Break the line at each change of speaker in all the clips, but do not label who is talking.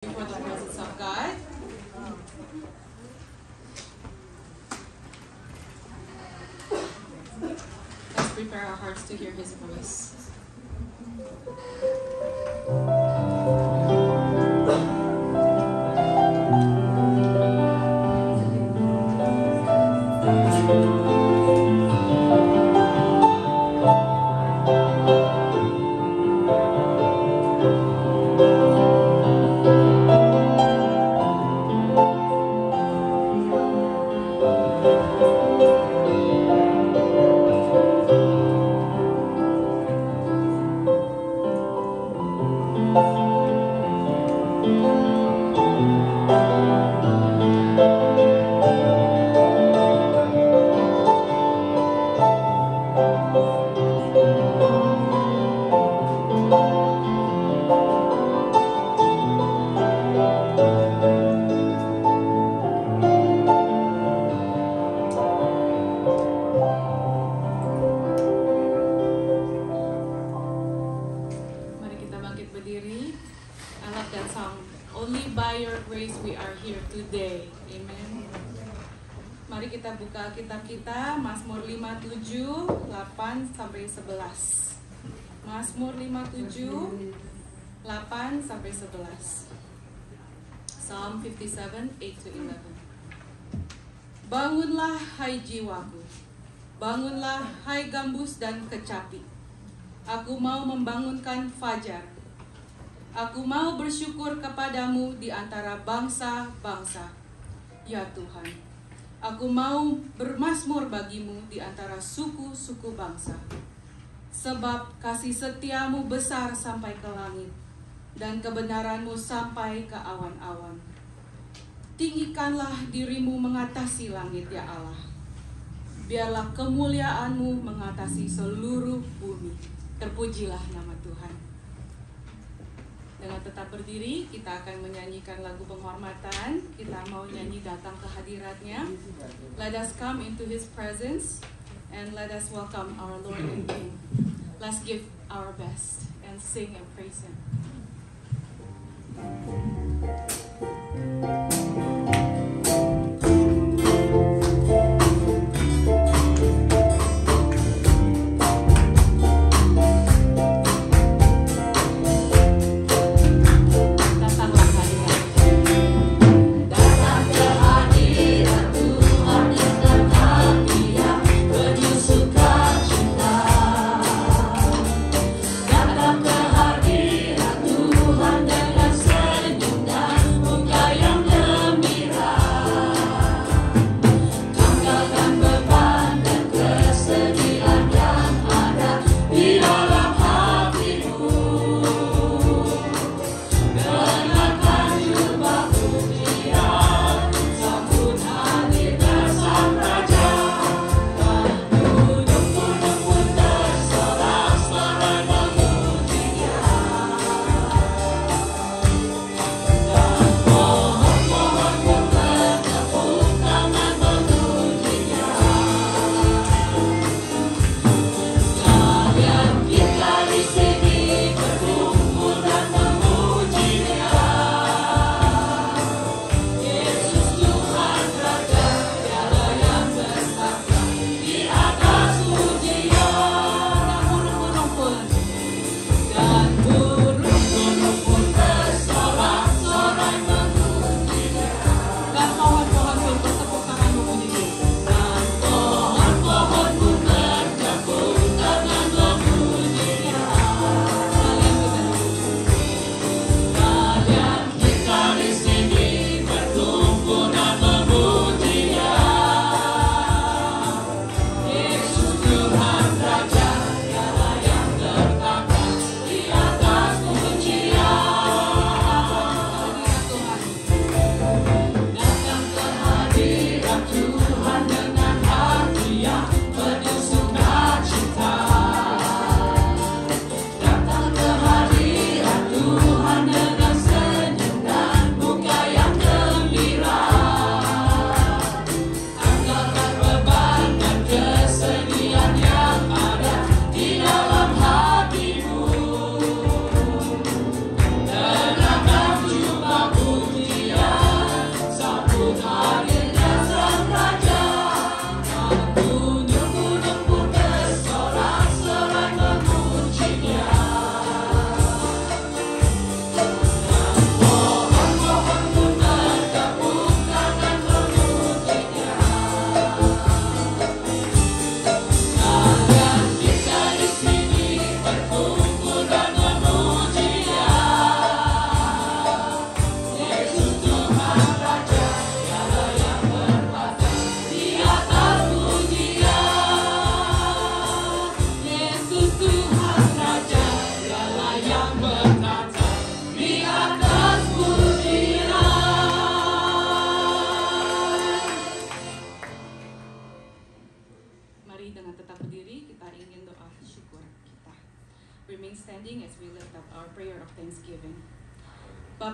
For the presence of God. Let's prepare our hearts to hear His voice. Kitab kita Mazmur 57 8 sampai 11. Mazmur 57 8 sampai 11. Psalm 57 8 to 11. Bangunlah hai jiwaku, bangunlah hai gambus dan kecapi. Aku mau membangunkan fajar. Aku mau bersyukur kepadamu di antara bangsa-bangsa, ya Tuhan. Aku mau bermazmur bagimu di antara suku-suku bangsa. Sebab kasih setiamu besar sampai ke langit, dan kebenaranmu sampai ke awan-awan. Tinggikanlah dirimu mengatasi langit, ya Allah. Biarlah kemuliaanmu mengatasi seluruh bumi. Terpujilah nama Tuhan. Dengan tetap berdiri, kita akan menyanyikan lagu penghormatan. Kita mau nyanyi datang ke hadiratnya. Let us come into His presence and let us welcome our Lord and King. Let's give our best and sing and praise Him.
Datang ke hadirat Tuhan dengan senyum.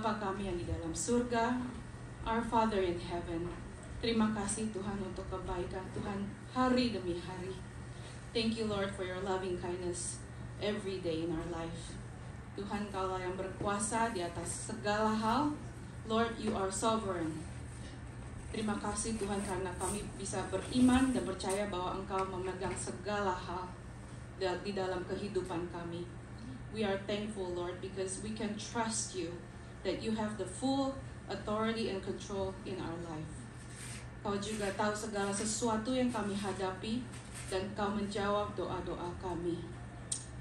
Bapa kami yang di dalam surga, our Father in heaven, terima kasih Tuhan untuk kebaikan Tuhan hari demi hari. Thank you Lord for your loving kindness every day in our life. Tuhan, Kaulah yang berkuasa di atas segala hal. Lord, you are sovereign. Terima kasih Tuhan karena kami bisa beriman dan percaya bahwa Engkau memegang segala hal di dalam kehidupan kami. We are thankful Lord because we can trust you that you have the full authority and control in our life. Kau juga tahu segala sesuatu yang kami hadapi dan Kau menjawab doa-doa kami.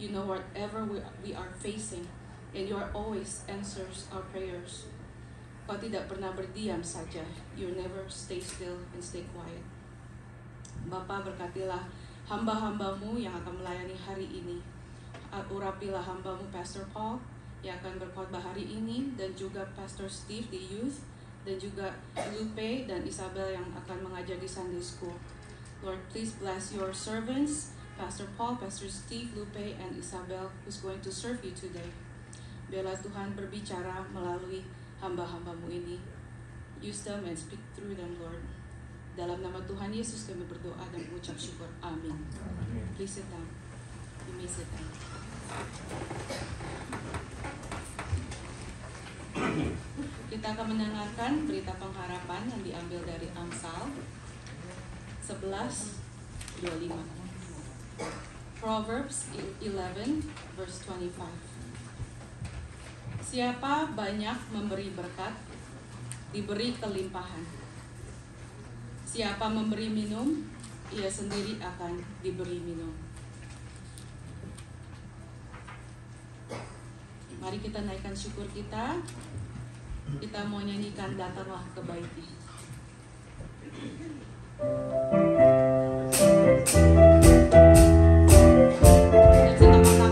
You know whatever we are facing and you are always answers our prayers. Kau tidak pernah berdiam saja. You never stay still and stay quiet. Bapa, berkatilah hamba-hambamu yang akan melayani hari ini. Urapilah hambamu Pastor Paul yang akan berkhotbah hari ini, dan juga Pastor Steve di youth, dan juga Lupe dan Isabel yang akan mengajar di Sunday School. Lord, please bless your servants, Pastor Paul, Pastor Steve, Lupe, and Isabel, who's going to serve you today. Biarlah Tuhan berbicara melalui hamba-hambamu ini. Use them and speak through them, Lord. Dalam nama Tuhan Yesus kami berdoa dan mengucap syukur. Amin. Please sit down. You may sit down. Kita akan mendengarkan berita pengharapan yang diambil dari Amsal 11:25. Proverbs 11 verse 25. Siapa banyak memberi berkat, diberi kelimpahan. Siapa memberi minum, ia sendiri akan diberi minum. Mari kita naikkan syukur kita. Kita mau nyanyikan Datanglah Kebaikan.
Datanglah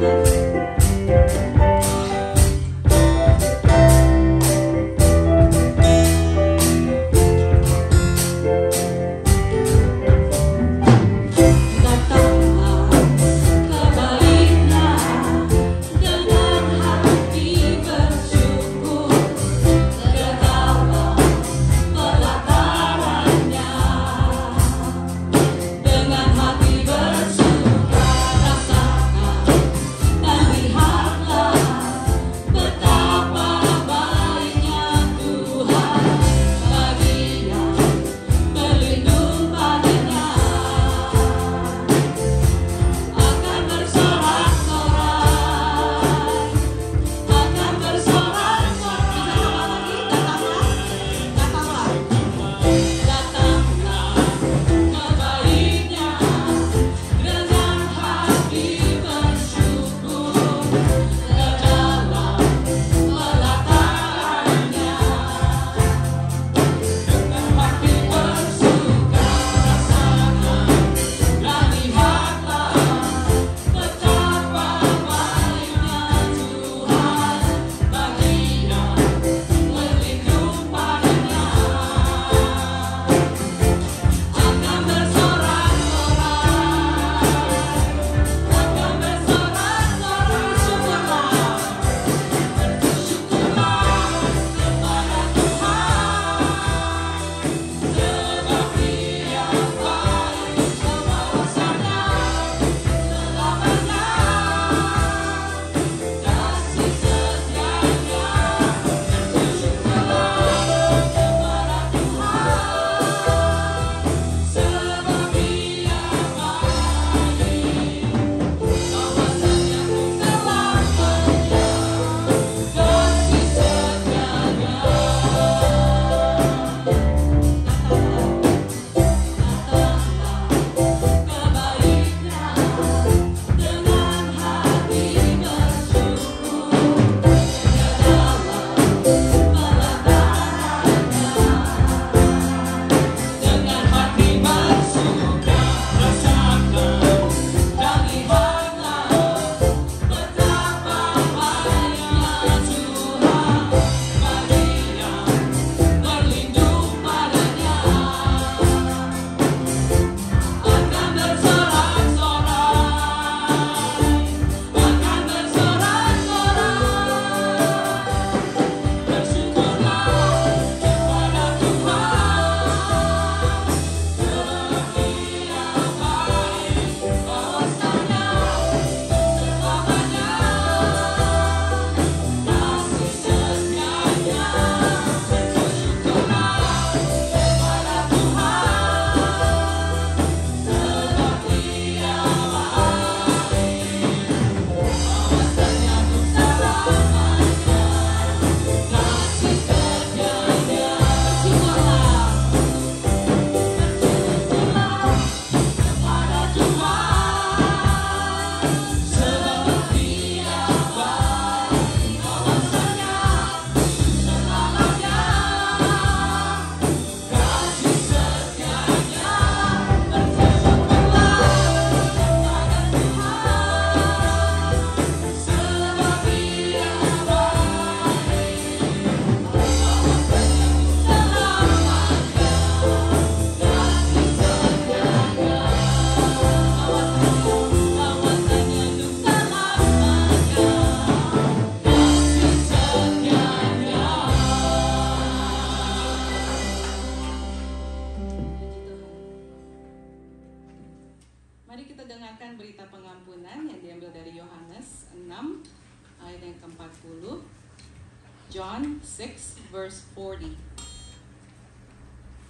mendengarkan berita pengampunan yang diambil dari Yohanes 6 ayat yang ke-40. John 6 verse 40.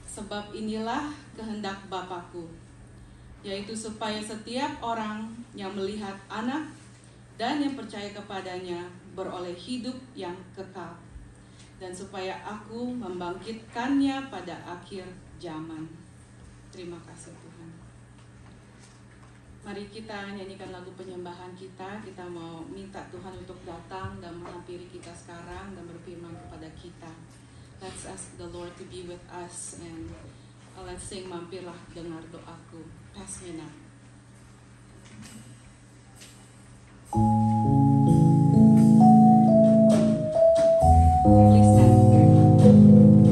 Sebab inilah kehendak Bapa-Ku, yaitu supaya setiap orang yang melihat Anak dan yang percaya kepadanya beroleh hidup yang kekal, dan supaya Aku membangkitkannya pada akhir zaman. Terima kasih Tuhan. Mari kita nyanyikan lagu penyembahan kita. Kita mau minta Tuhan untuk datang dan menghampiri kita sekarang dan berfirman kepada kita. Let's ask the Lord to be with us, and let's sing Mampirlah Dengar Doaku. Pass me now. Please stand. Mampirlah dengar doaku.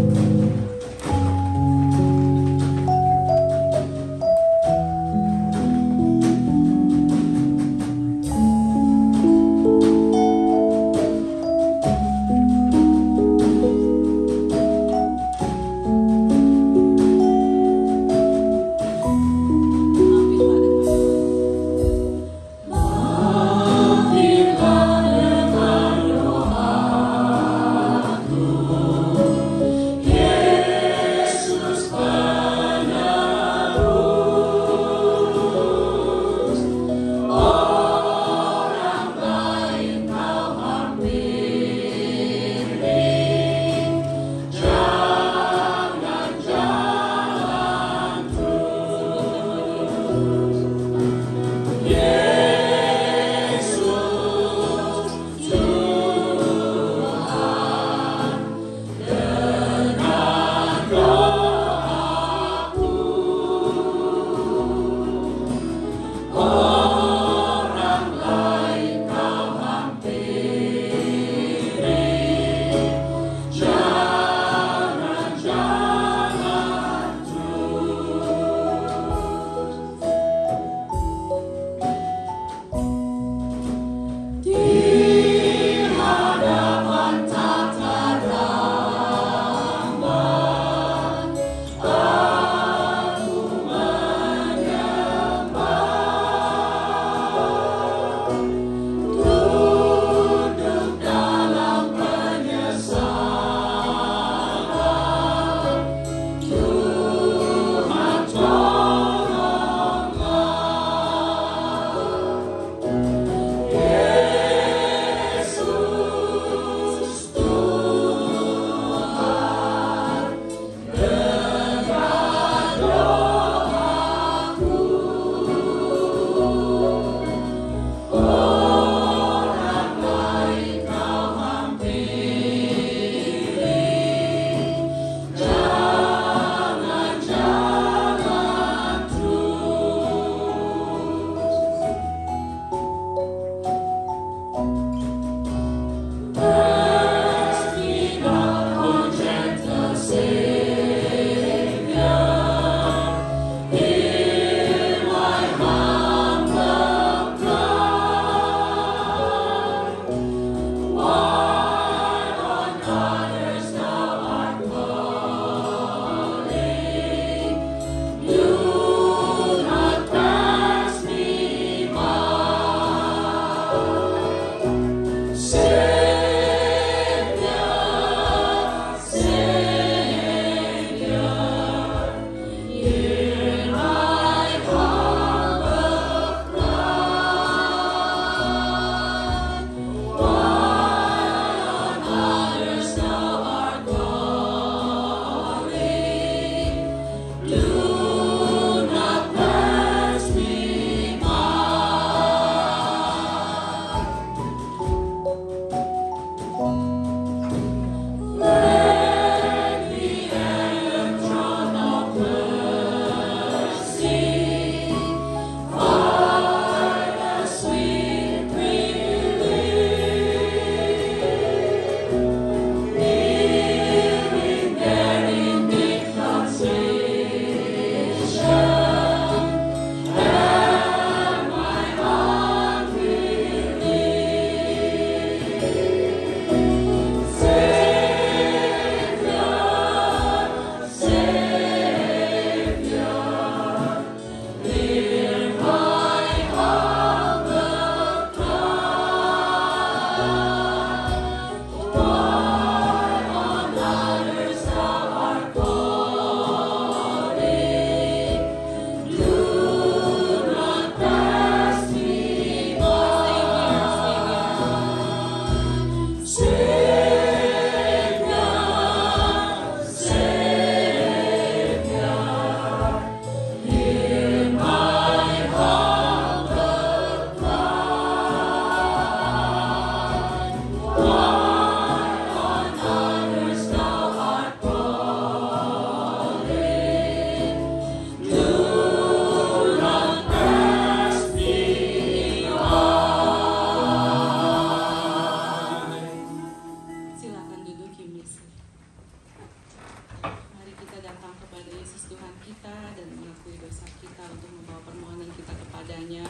Tuhan kita dan mengakui dosa kita untuk membawa permohonan kita kepadanya.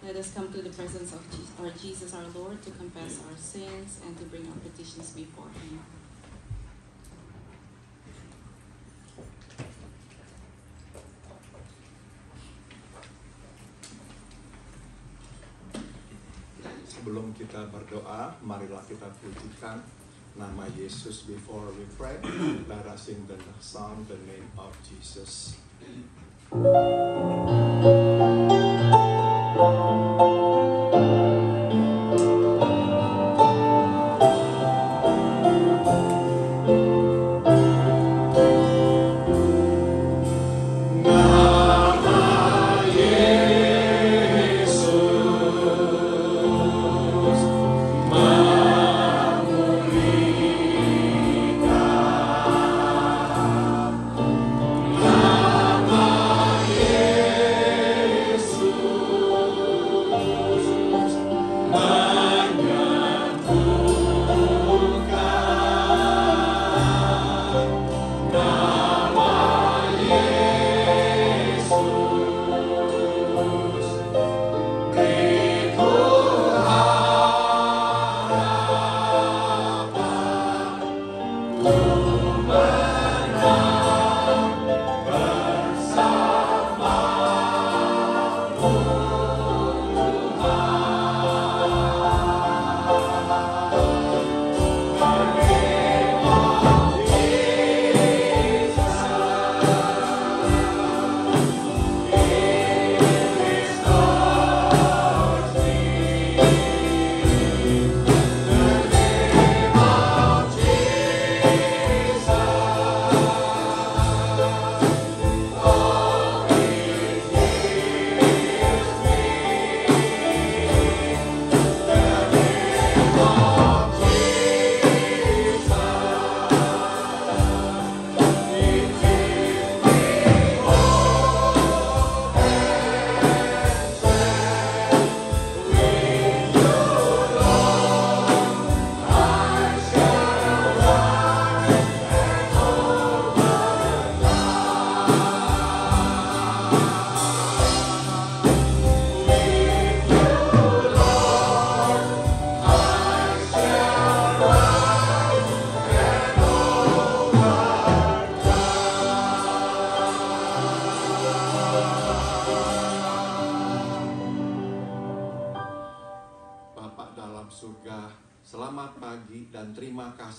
Let us come to the presence of our Jesus, our Lord, to confess our sins and to bring our petitions before Him.
Sebelum kita berdoa, marilah kita pujikan nama Yesus before we pray. Let us sing the song, the name of Jesus.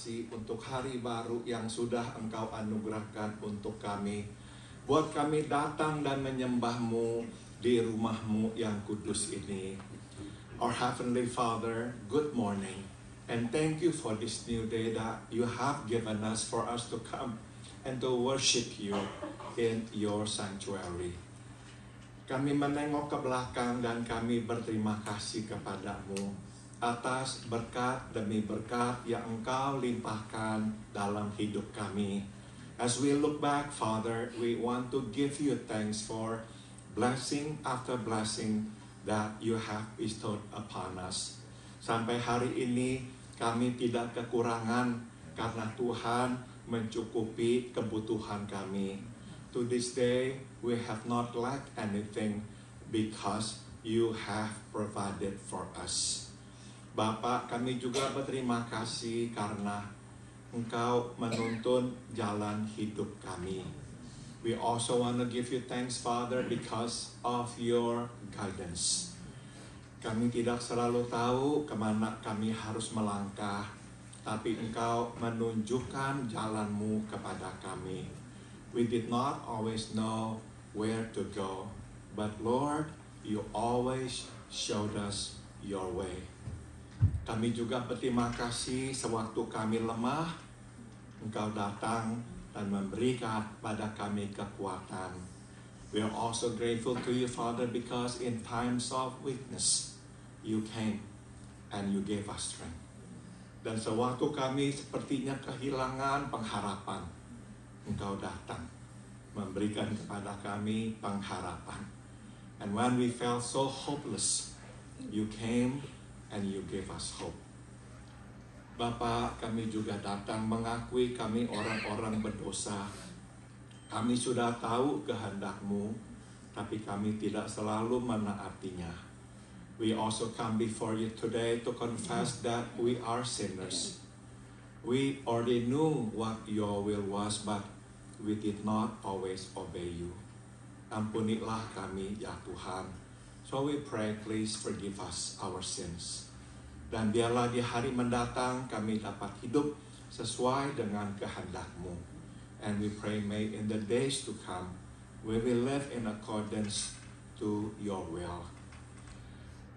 Untuk hari baru yang sudah Engkau anugerahkan untuk kami. Buat kami datang dan menyembah-Mu di rumah-Mu yang kudus ini. Our Heavenly Father, good morning. And thank you for this new day that you have given us for us to come and to worship you in your sanctuary. Kami menengok ke belakang dan kami berterima kasih kepada-Mu atas berkat demi berkat yang Engkau limpahkan dalam hidup kami. As we look back, Father, we want to give you thanks for blessing after blessing that you have bestowed upon us. Sampai hari ini kami tidak kekurangan karena Tuhan mencukupi kebutuhan kami. To this day, we have not lacked anything because you have provided for us. Bapak, kami juga berterima kasih karena Engkau menuntun jalan hidup kami. We also want to give you thanks, Father, because of your guidance. Kami tidak selalu tahu kemana kami harus melangkah, tapi Engkau menunjukkan jalan-Mu kepada kami. We did not always know where to go, but Lord, you always showed us your way. Kami juga berterima kasih sewaktu kami lemah, Engkau datang dan memberikan pada kami kekuatan. We are also grateful to you, Father, because in times of weakness, you came and you gave us strength. Dan sewaktu kami sepertinya kehilangan pengharapan, Engkau datang memberikan kepada kami pengharapan. And when we felt so hopeless, you came and you gave us hope. Bapa, kami juga datang mengakui kami orang-orang berdosa. Kami sudah tahu kehendak-Mu, tapi kami tidak selalu menaatinya. We also come before you today to confess that we are sinners. We already knew what your will was, but we did not always obey you. Ampunilah kami, ya Tuhan. So we pray, please forgive us our sins. Dan biarlah di hari mendatang kami dapat hidup sesuai dengan kehendak-Mu. And we pray, may in the days to come, we will live in accordance to your will.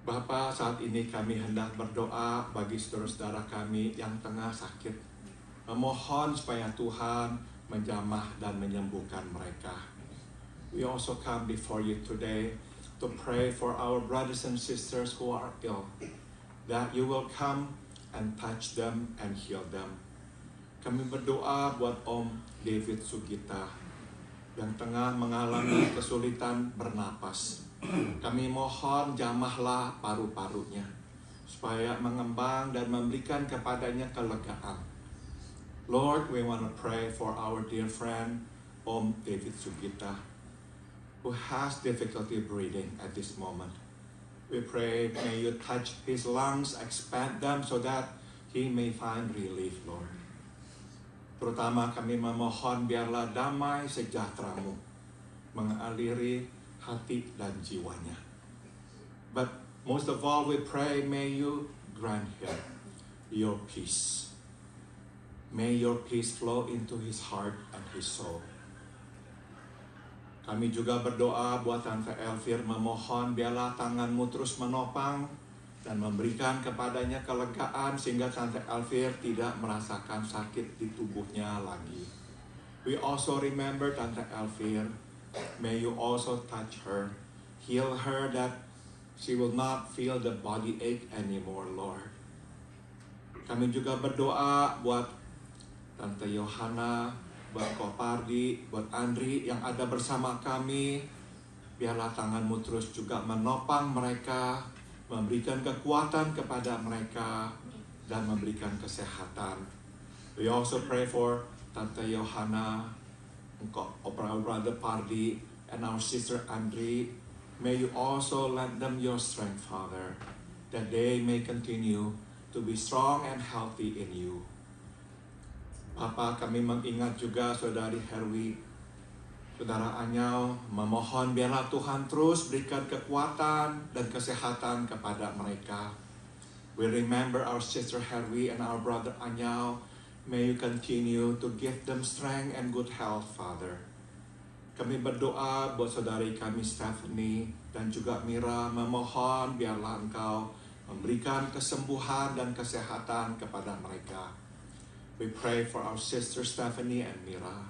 Bapa, saat ini kami hendak berdoa bagi saudara-saudara kami yang tengah sakit. Memohon supaya Tuhan menjamah dan menyembuhkan mereka. We also come before you today to pray for our brothers and sisters who are ill, that you will come and touch them and heal them. Kami berdoa buat Om David Sugita yang tengah mengalami kesulitan bernapas. Kami mohon jamahlah paru-parunya supaya mengembang dan memberikan kepadanya kelegaan. Lord, we want to pray for our dear friend Om David Sugita, who has difficulty breathing at this moment. We pray, may you touch his lungs, expand them so that he may find relief, Lord. Terutama kami memohon biarlah damai sejahtera-Mu mengaliri hati dan jiwanya. But most of all we pray, may you grant him your peace. May your peace flow into his heart and his soul. Kami juga berdoa buat Tante Elvir, memohon biarlah tangan-Mu terus menopang dan memberikan kepadanya kelegaan sehingga Tante Elvir tidak merasakan sakit di tubuhnya lagi. We also remember Tante Elvir. May you also touch her, heal her that she will not feel the body ache anymore, Lord. Kami juga berdoa buat Tante Yohana, buat Kopardi, buat Andri yang ada bersama kami. Biarlah tangan-Mu terus juga menopang mereka, memberikan kekuatan kepada mereka, dan memberikan kesehatan. We also pray for Tante Yohana, our brother Pardi, and our sister Andri. May you also lend them your strength, Father, that they may continue to be strong and healthy in you. Bapa, kami mengingat juga Saudari Herwi, Saudara Anyau, memohon biarlah Tuhan terus berikan kekuatan dan kesehatan kepada mereka. We remember our sister Herwi and our brother Anyau. May you continue to give them strength and good health, Father. Kami berdoa buat saudari kami Stephanie dan juga Mira, memohon biarlah Engkau memberikan kesembuhan dan kesehatan kepada mereka. We pray for our sister Stephanie and Mira.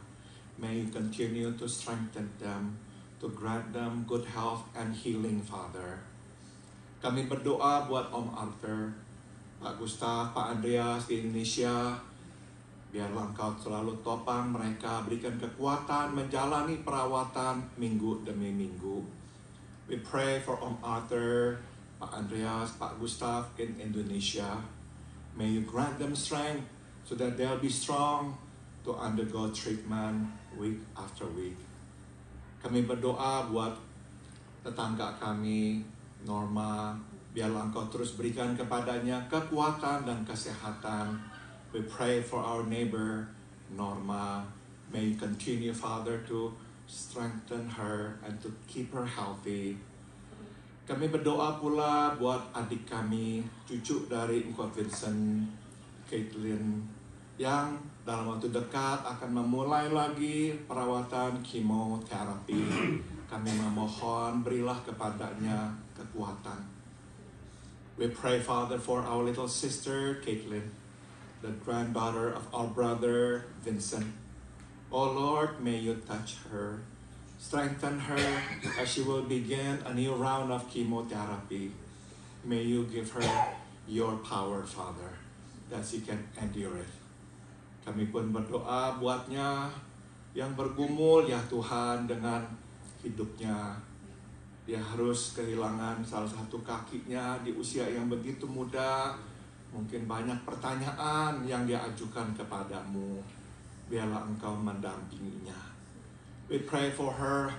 May you continue to strengthen them, to grant them good health and healing, Father. Kami berdoa buat Om Arthur, Pak Gustaf, Pak Andreas di Indonesia. Biarlah Engkau selalu topang mereka, berikan kekuatan menjalani perawatan minggu demi minggu. We pray for Om Arthur, Pak Andreas, Pak Gustaf in Indonesia. May you grant them strength so that they'll be strong to undergo treatment week after week. Kami berdoa buat tetangga kami, Norma. Biarlah Engkau terus berikan kepadanya kekuatan dan kesehatan. We pray for our neighbor, Norma. May you continue, Father, to strengthen her and to keep her healthy. Kami berdoa pula buat adik kami, cucu dari Engkau Vincent, Caitlin, yang dalam waktu dekat akan memulai lagi perawatan kemoterapi. Kami memohon, berilah kepadanya kekuatan. We pray, Father, for our little sister, Caitlin, the granddaughter of our brother Vincent. Oh Lord, may you touch her, strengthen her as she will begin a new round of chemotherapy. May you give her your power, Father, that she can endure it. Kami pun berdoa buatnya yang bergumul, ya Tuhan, dengan hidupnya. Dia harus kehilangan salah satu kakinya di usia yang begitu muda. Mungkin banyak pertanyaan yang dia ajukan kepadamu. Biarlah Engkau mendampinginya. We pray for her.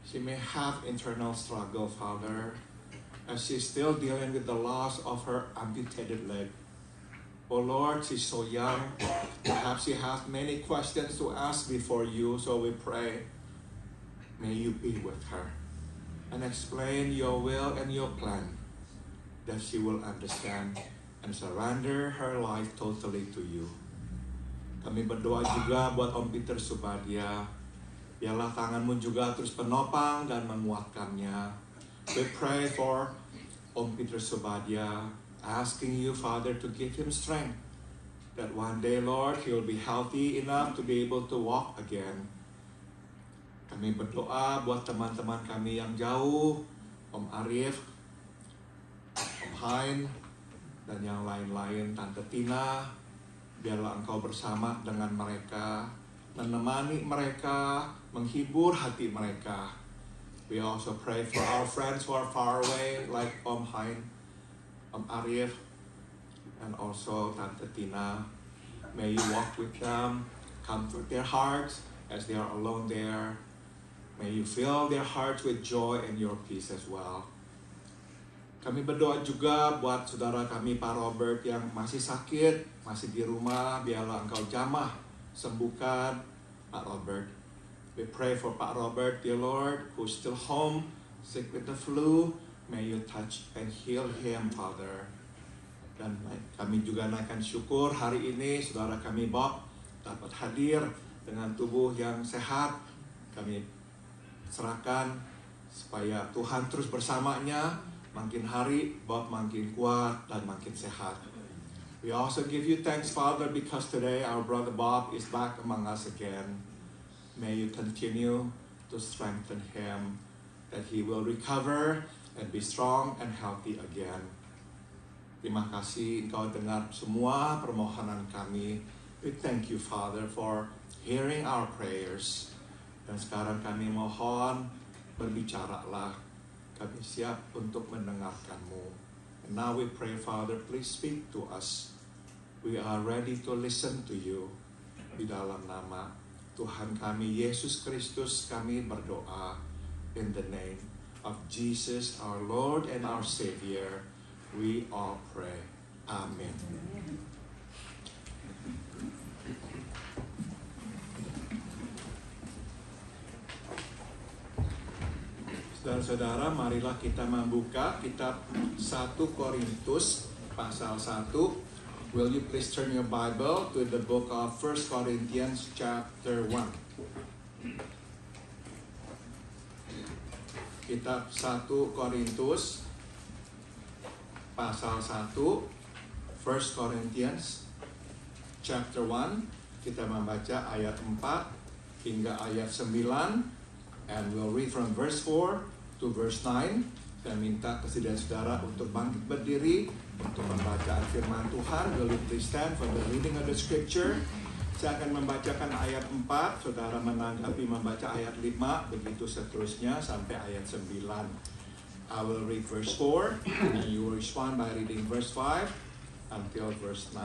She may have internal struggle, Father, as she's still dealing with the loss of her amputated leg. Oh Lord, she's so young. Perhaps she has many questions to ask before you, so we pray, may you be with her and explain your will and your plan, that she will understand and surrender her life totally to you. Kami berdoa juga buat Om Peter Subadia. Biarlah tanganmu juga terus penopang dan menguatkannya. We pray for Om Peter Subadia, asking you, Father, to give him strength, that one day, Lord, he will be healthy enough to be able to walk again. Kami berdoa buat teman-teman kami yang jauh, Om Arif, Om Hain, dan yang lain-lain, Tante Tina. Biarlah Engkau bersama dengan mereka, menemani mereka, menghibur hati mereka. We also pray for our friends who are far away, like Om Hain, Om Arif, and also Tante Tina. May you walk with them, comfort their hearts as they are alone there. May you fill their hearts with joy and your peace as well. Kami berdoa juga buat saudara kami Pak Robert yang masih sakit, masih di rumah. Biarlah Engkau jamah sembuhkan Pak Robert. We pray for Pak Robert, dear Lord, who's still home, sick with the flu. May you touch and heal him, Father. Dan kami juga naikkan syukur hari ini saudara kami Bob dapat hadir dengan tubuh yang sehat. Kami serahkan supaya Tuhan terus bersamanya. Makin hari Bob makin kuat dan makin sehat. We also give you thanks, Father, because today our brother Bob is back among us again. May you continue to strengthen him, that he will recover and be strong and healthy again. Terima kasih Engkau dengar semua permohonan kami. We thank you, Father, for hearing our prayers. Dan sekarang kami mohon, berbicaralah. Kami siap untuk mendengarkan-Mu. And now we pray, Father, please speak to us. We are ready to listen to you. Di dalam nama Tuhan kami, Yesus Kristus, kami berdoa. In the name of Jesus, our Lord and our Savior, we all pray. Amen. Saudara-saudara, marilah kita membuka kitab 1 Korintus pasal 1. Will you please turn your Bible to the book of 1 Corinthians chapter 1. Kitab 1 Korintus pasal 1, 1 Corinthians chapter 1. Kita membaca ayat 4 hingga ayat 9. And we'll read from verse 4 to verse 9. Saya minta kesediaan saudara untuk bangkit berdiri untuk membaca firman Tuhan. Will you please stand for the reading of the scripture? Saya akan membacakan ayat 4, saudara menanggapi membaca ayat 5, begitu seterusnya sampai ayat 9. I will read verse 4, and you will respond by reading verse 5 until verse 9.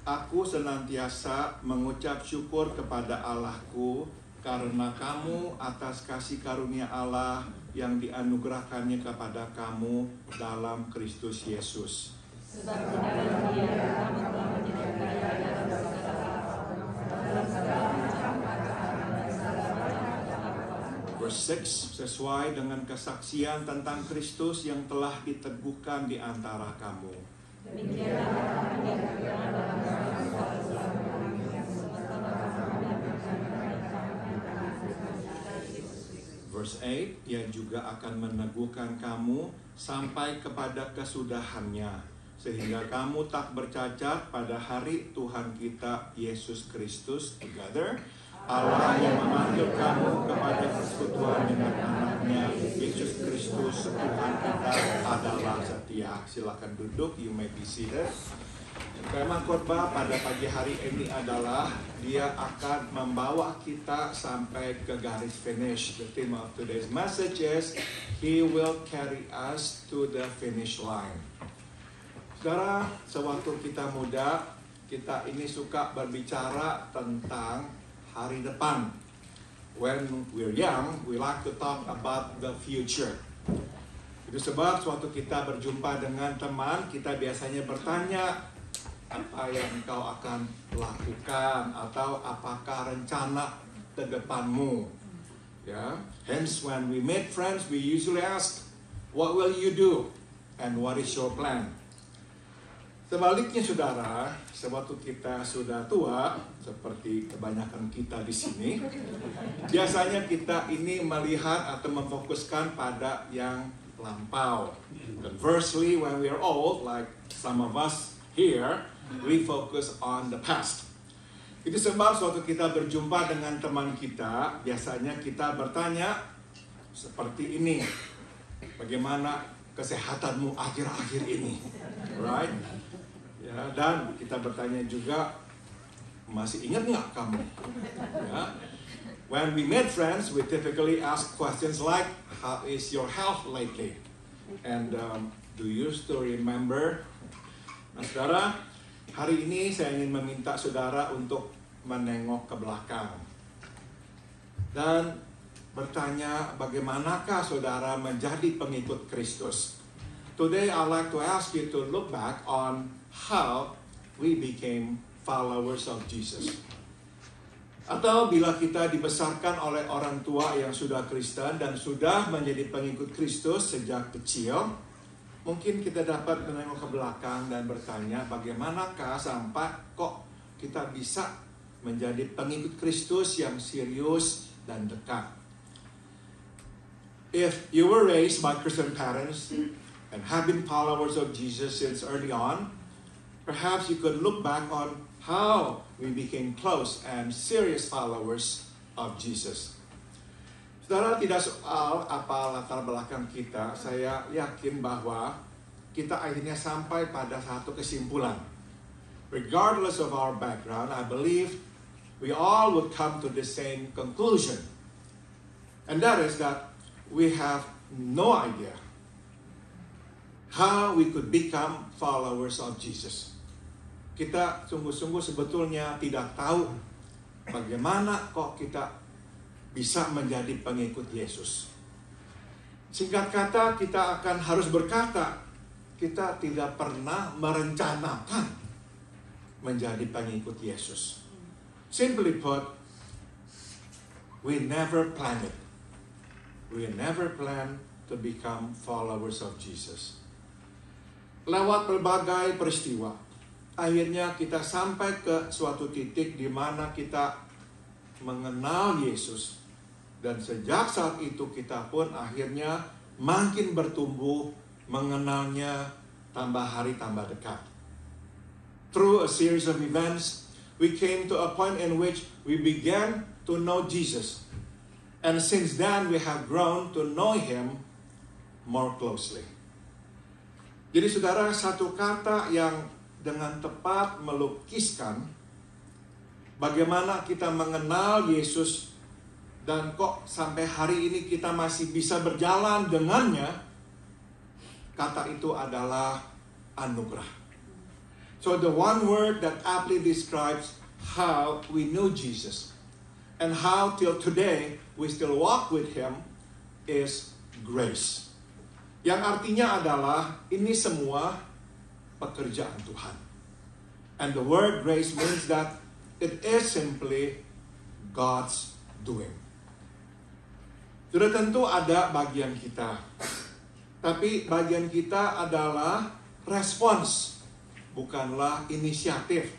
Aku senantiasa mengucap syukur kepada Allahku karena kamu atas kasih karunia Allah yang dianugerahkannya kepada kamu dalam Kristus Yesus. Verse 6, sesuai dengan kesaksian tentang Kristus yang telah diteguhkan di antara kamu. Verse 8, ia juga akan meneguhkan kamu sampai kepada kesudahannya, sehingga kamu tak bercacat pada hari Tuhan kita Yesus Kristus. Together, Allah yang memanggil kamu kepada persekutuan dengan anaknya Yesus Kristus Tuhan kita adalah setia. Silakan duduk, you may be seated. Tema khotbah pada pagi hari ini adalah dia akan membawa kita sampai ke garis finish. The theme of today's message is He will carry us to the finish line. Saudara, sewaktu kita muda, kita ini suka berbicara tentang hari depan. When we're young, we like to talk about the future. Itu sebab suatu kita berjumpa dengan teman, kita biasanya bertanya, apa yang engkau akan lakukan atau apakah rencana ke depanmu? Ya, hence when we meet friends, we usually ask, what will you do and what is your plan? Sebaliknya saudara, sewaktu kita sudah tua, seperti kebanyakan kita di sini, biasanya kita ini melihat atau memfokuskan pada yang lampau. Conversely, when we are old, like some of us here, we focus on the past. Itu sebab suatu kita berjumpa dengan teman kita, biasanya kita bertanya seperti ini, bagaimana kesehatanmu akhir-akhir ini, right? Ya, dan kita bertanya juga, masih ingat nggak kamu? Ya. When we meet friends, we typically ask questions like, how is your health lately? And do you still remember? Nah, saudara, hari ini saya ingin meminta saudara untuk menengok ke belakang dan bertanya, bagaimanakah saudara menjadi pengikut Kristus? Today I'd like to ask you to look back on how we became followers of Jesus. Atau bila kita dibesarkan oleh orang tua yang sudah Kristen dan sudah menjadi pengikut Kristus sejak kecil, mungkin kita dapat menengok ke belakang dan bertanya, bagaimanakah sampai kok kita bisa menjadi pengikut Kristus yang serius dan dekat. If you were raised by Christian parents and have been followers of Jesus since early on, perhaps you could look back on how we became close and serious followers of Jesus. Saudara, tidak soal apa latar belakang kita, saya yakin bahwa kita akhirnya sampai pada satu kesimpulan. Regardless of our background, I believe we all would come to the same conclusion. And that is that we have no idea how we could become followers of Jesus. Kita sungguh-sungguh sebetulnya tidak tahu bagaimana kok kita bisa menjadi pengikut Yesus. Singkat kata, kita akan harus berkata, kita tidak pernah merencanakan menjadi pengikut Yesus. Simply put, we never planned it. We never planned to become followers of Jesus. Lewat berbagai peristiwa, akhirnya kita sampai ke suatu titik di mana kita mengenal Yesus. Dan sejak saat itu kita pun akhirnya makin bertumbuh, mengenalnya tambah hari tambah dekat. Through a series of events, we came to a point in which we began to know Jesus. And since then, we have grown to know Him more closely. Jadi saudara, satu kata yang dengan tepat melukiskan bagaimana kita mengenal Yesus dan kok sampai hari ini kita masih bisa berjalan dengannya, kata itu adalah anugerah. So the one word that aptly describes how we knew Jesus and how till today we still walk with Him is grace. Yang artinya adalah ini semua pekerjaan Tuhan. And the word grace means that it is simply God's doing. Sudah tentu ada bagian kita. Tapi bagian kita adalah respons, bukanlah inisiatif.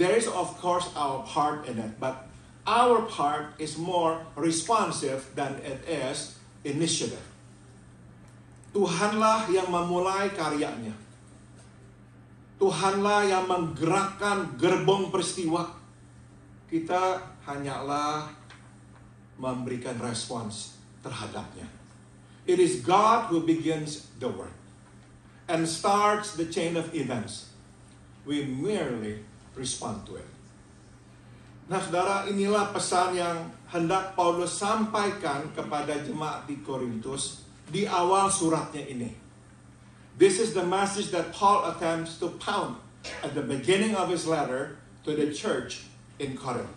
There is of course our part in it, but our part is more responsive than it is initiative. Tuhanlah yang memulai karyanya. Tuhanlah yang menggerakkan gerbong peristiwa. Kita hanyalah memberikan respons terhadapnya. It is God who begins the work and starts the chain of events. We merely respond to it. Nah saudara, inilah pesan yang hendak Paulus sampaikan kepada jemaat di Korintus di awal suratnya ini. This is the message that Paul attempts to pound at the beginning of his letter to the church in Corinth.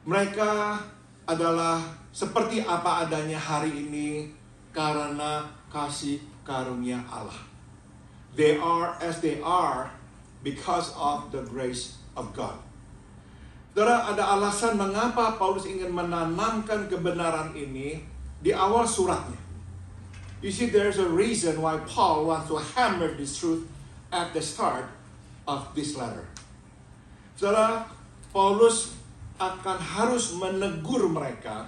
Mereka adalah seperti apa adanya hari ini karena kasih karunia Allah. They are as they are because of the grace of God. Saudara, ada alasan mengapa Paulus ingin menanamkan kebenaran ini di awal suratnya. You see, there's a reason why Paul wants to hammer this truth at the start of this letter. Saudara, Paulus akan harus menegur mereka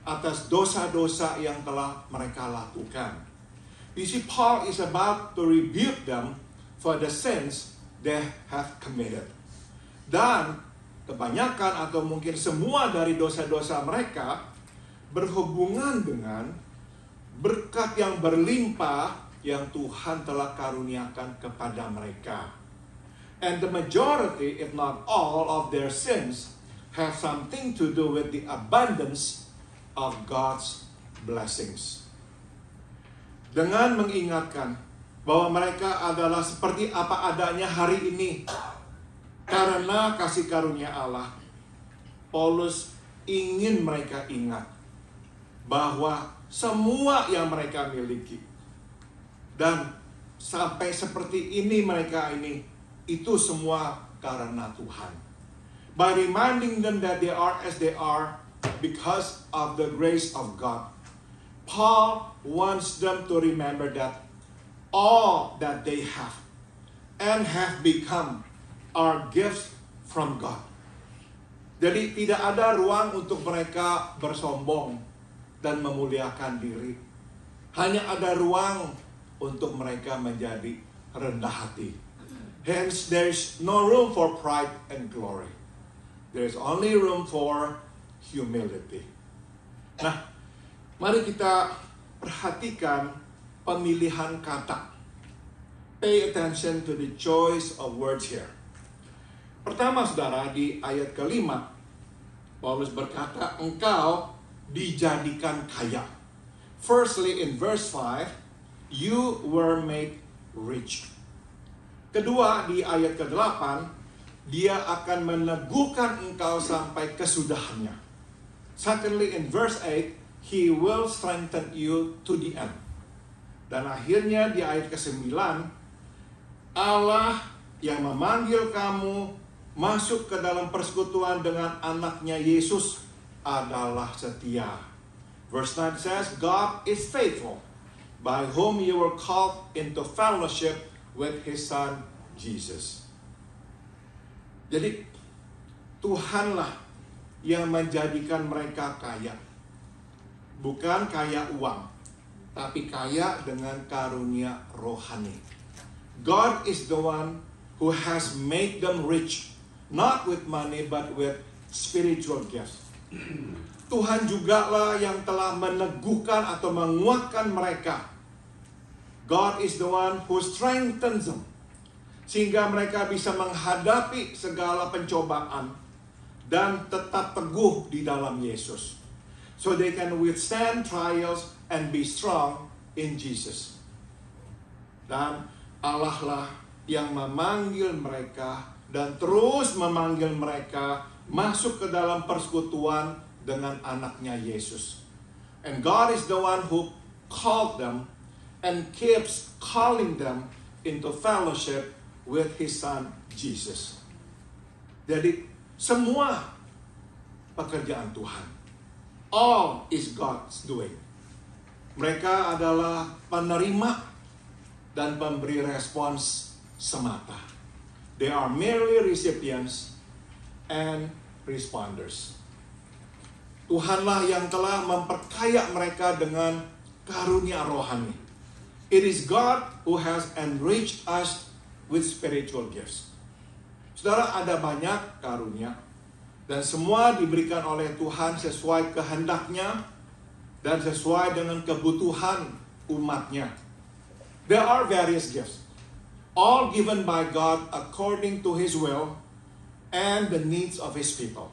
atas dosa-dosa yang telah mereka lakukan. You see, Paul is about to rebuke them for the sins they have committed. Dan kebanyakan atau mungkin semua dari dosa-dosa mereka berhubungan dengan berkat yang berlimpah yang Tuhan telah karuniakan kepada mereka. And the majority, if not all, of their sins have something to do with the abundance of God's blessings. Dengan mengingatkan bahwa mereka adalah seperti apa adanya hari ini karena kasih karunia Allah, Paulus ingin mereka ingat bahwa semua yang mereka miliki dan sampai seperti ini mereka ini, itu semua karena Tuhan. By reminding them that they are as they are because of the grace of God, Paul wants them to remember that all that they have and have become are gifts from God. Jadi tidak ada ruang untuk mereka bersombong dan memuliakan diri. Hanya ada ruang untuk mereka menjadi rendah hati. Hence, there's no room for pride and glory. There's only room for humility. Nah, mari kita perhatikan pemilihan kata. Pay attention to the choice of words here. Pertama, saudara, di ayat ke-5, Paulus berkata, engkau dijadikan kaya. Firstly, in verse 5, you were made rich. Kedua, di ayat ke-8, dia akan meneguhkan engkau sampai kesudahannya. Secondly, in verse 8, he will strengthen you to the end. Dan akhirnya di ayat ke-9, Allah yang memanggil kamu masuk ke dalam persekutuan dengan anaknya Yesus adalah setia. Verse 9 says, God is faithful, by whom you were called into fellowship with His Son, Jesus. Jadi, Tuhanlah yang menjadikan mereka kaya. Bukan kaya uang, tapi kaya dengan karunia rohani. God is the one who has made them rich, not with money, but with spiritual gifts. Tuhan jugalah yang telah meneguhkan atau menguatkan mereka. God is the one who strengthens them, sehingga mereka bisa menghadapi segala pencobaan dan tetap teguh di dalam Yesus. So they can withstand trials and be strong in Jesus. Dan Allah lah yang memanggil mereka dan terus memanggil mereka masuk ke dalam persekutuan dengan anaknya Yesus. And God is the one who called them and keeps calling them into fellowship with His Son Jesus. Jadi semua pekerjaan Tuhan, all is God's doing. Mereka adalah penerima dan pemberi respons semata. They are merely recipients and responders. Tuhanlah yang telah memperkaya mereka dengan karunia rohani. It is God who has enriched us with spiritual gifts. Saudara, ada banyak karunia dan semua diberikan oleh Tuhan sesuai kehendaknya dan sesuai dengan kebutuhan umatnya. There are various gifts, all given by God according to His will and the needs of His people.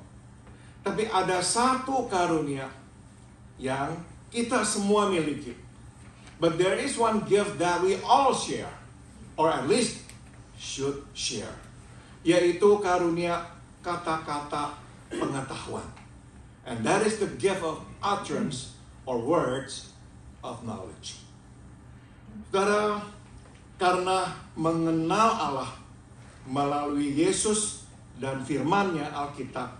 Tapi ada satu karunia yang kita semua miliki. But there is one gift that we all share, or at least should share, yaitu karunia kata-kata pengetahuan. And that is the gift of utterance or words of knowledge. Saudara, karena mengenal Allah melalui Yesus dan firman-Nya Alkitab,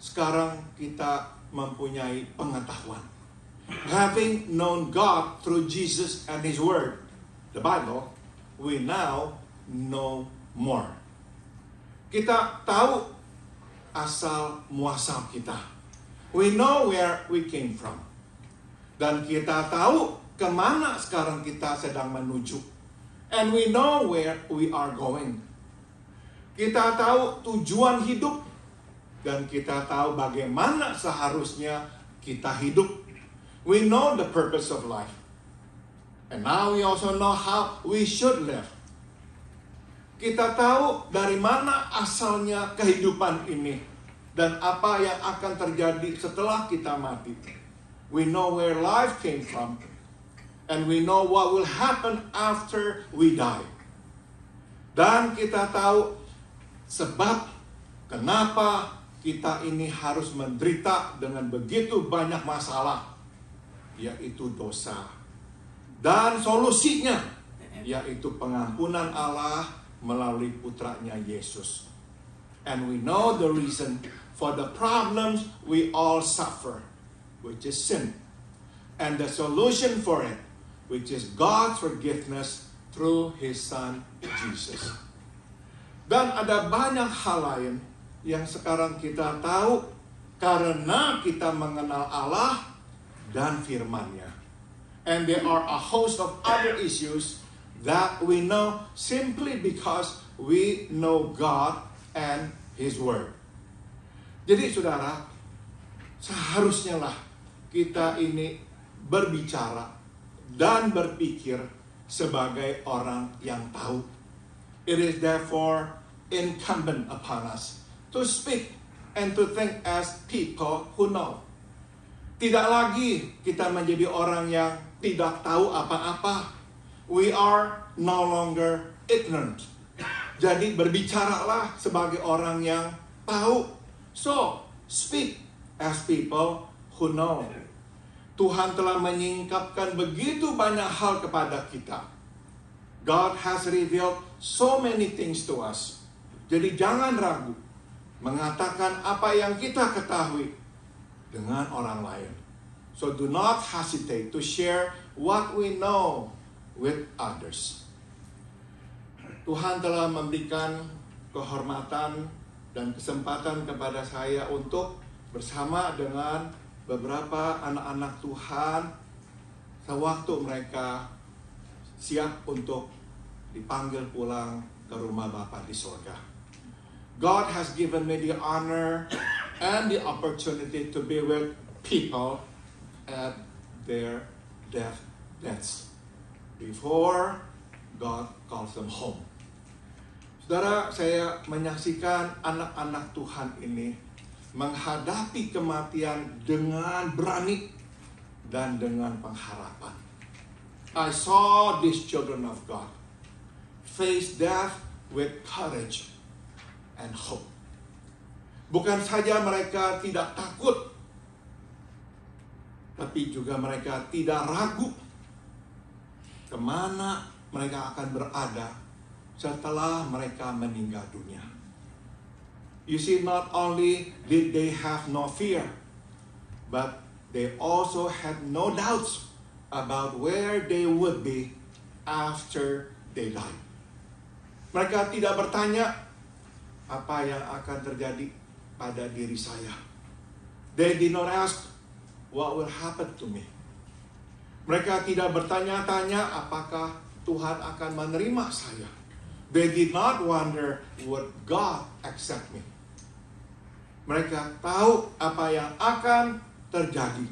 sekarang kita mempunyai pengetahuan. Having known God through Jesus and His Word, the Bible, we now know more. Kita tahu asal muasal kita. We know where we came from. Dan kita tahu kemana sekarang kita sedang menuju. And we know where we are going. Kita tahu tujuan hidup. Dan kita tahu bagaimana seharusnya kita hidup. We know the purpose of life. And now we also know how we should live. Kita tahu dari mana asalnya kehidupan ini. Dan apa yang akan terjadi setelah kita mati. We know where life came from. And we know what will happen after we die. Dan kita tahu sebab kenapa kita ini harus menderita dengan begitu banyak masalah. Yaitu dosa. Dan solusinya yaitu pengampunan Allah melalui putranya Yesus. And we know the reason for the problems we all suffer, which is sin. And the solution for it, which is God's forgiveness through His Son, Jesus. Dan ada banyak hal lain yang sekarang kita tahu karena kita mengenal Allah dan firman-Nya. And there are a host of other issues that we know simply because we know God and His Word. Jadi saudara, seharusnya lah kita ini berbicara dan berpikir sebagai orang yang tahu. It is therefore incumbent upon us to speak and to think as people who know. Tidak lagi kita menjadi orang yang tidak tahu apa-apa. We are no longer ignorant. Jadi berbicaralah sebagai orang yang tahu. So, speak as people who know. Tuhan telah menyingkapkan begitu banyak hal kepada kita. God has revealed so many things to us. Jadi jangan ragu mengatakan apa yang kita ketahui dengan orang lain. So do not hesitate to share what we know with others. Tuhan telah memberikan kehormatan dan kesempatan kepada saya untuk bersama dengan beberapa anak-anak Tuhan sewaktu mereka siap untuk dipanggil pulang ke rumah Bapa di surga. God has given me the honor and the opportunity to be with people at their deaths before God calls them home. Saudara, saya menyaksikan anak-anak Tuhan ini menghadapi kematian dengan berani dan dengan pengharapan. I saw these children of God face death with courage and hope. Bukan saja mereka tidak takut, tapi juga mereka tidak ragu kemana mereka akan berada setelah mereka meninggal dunia. You see, not only did they have no fear, but they also had no doubts about where they would be after they died. Mereka tidak bertanya apa yang akan terjadi pada diri saya. They did not ask what will happen to me. Mereka tidak bertanya-tanya apakah Tuhan akan menerima saya. They did not wonder would God accept me. Mereka tahu apa yang akan terjadi.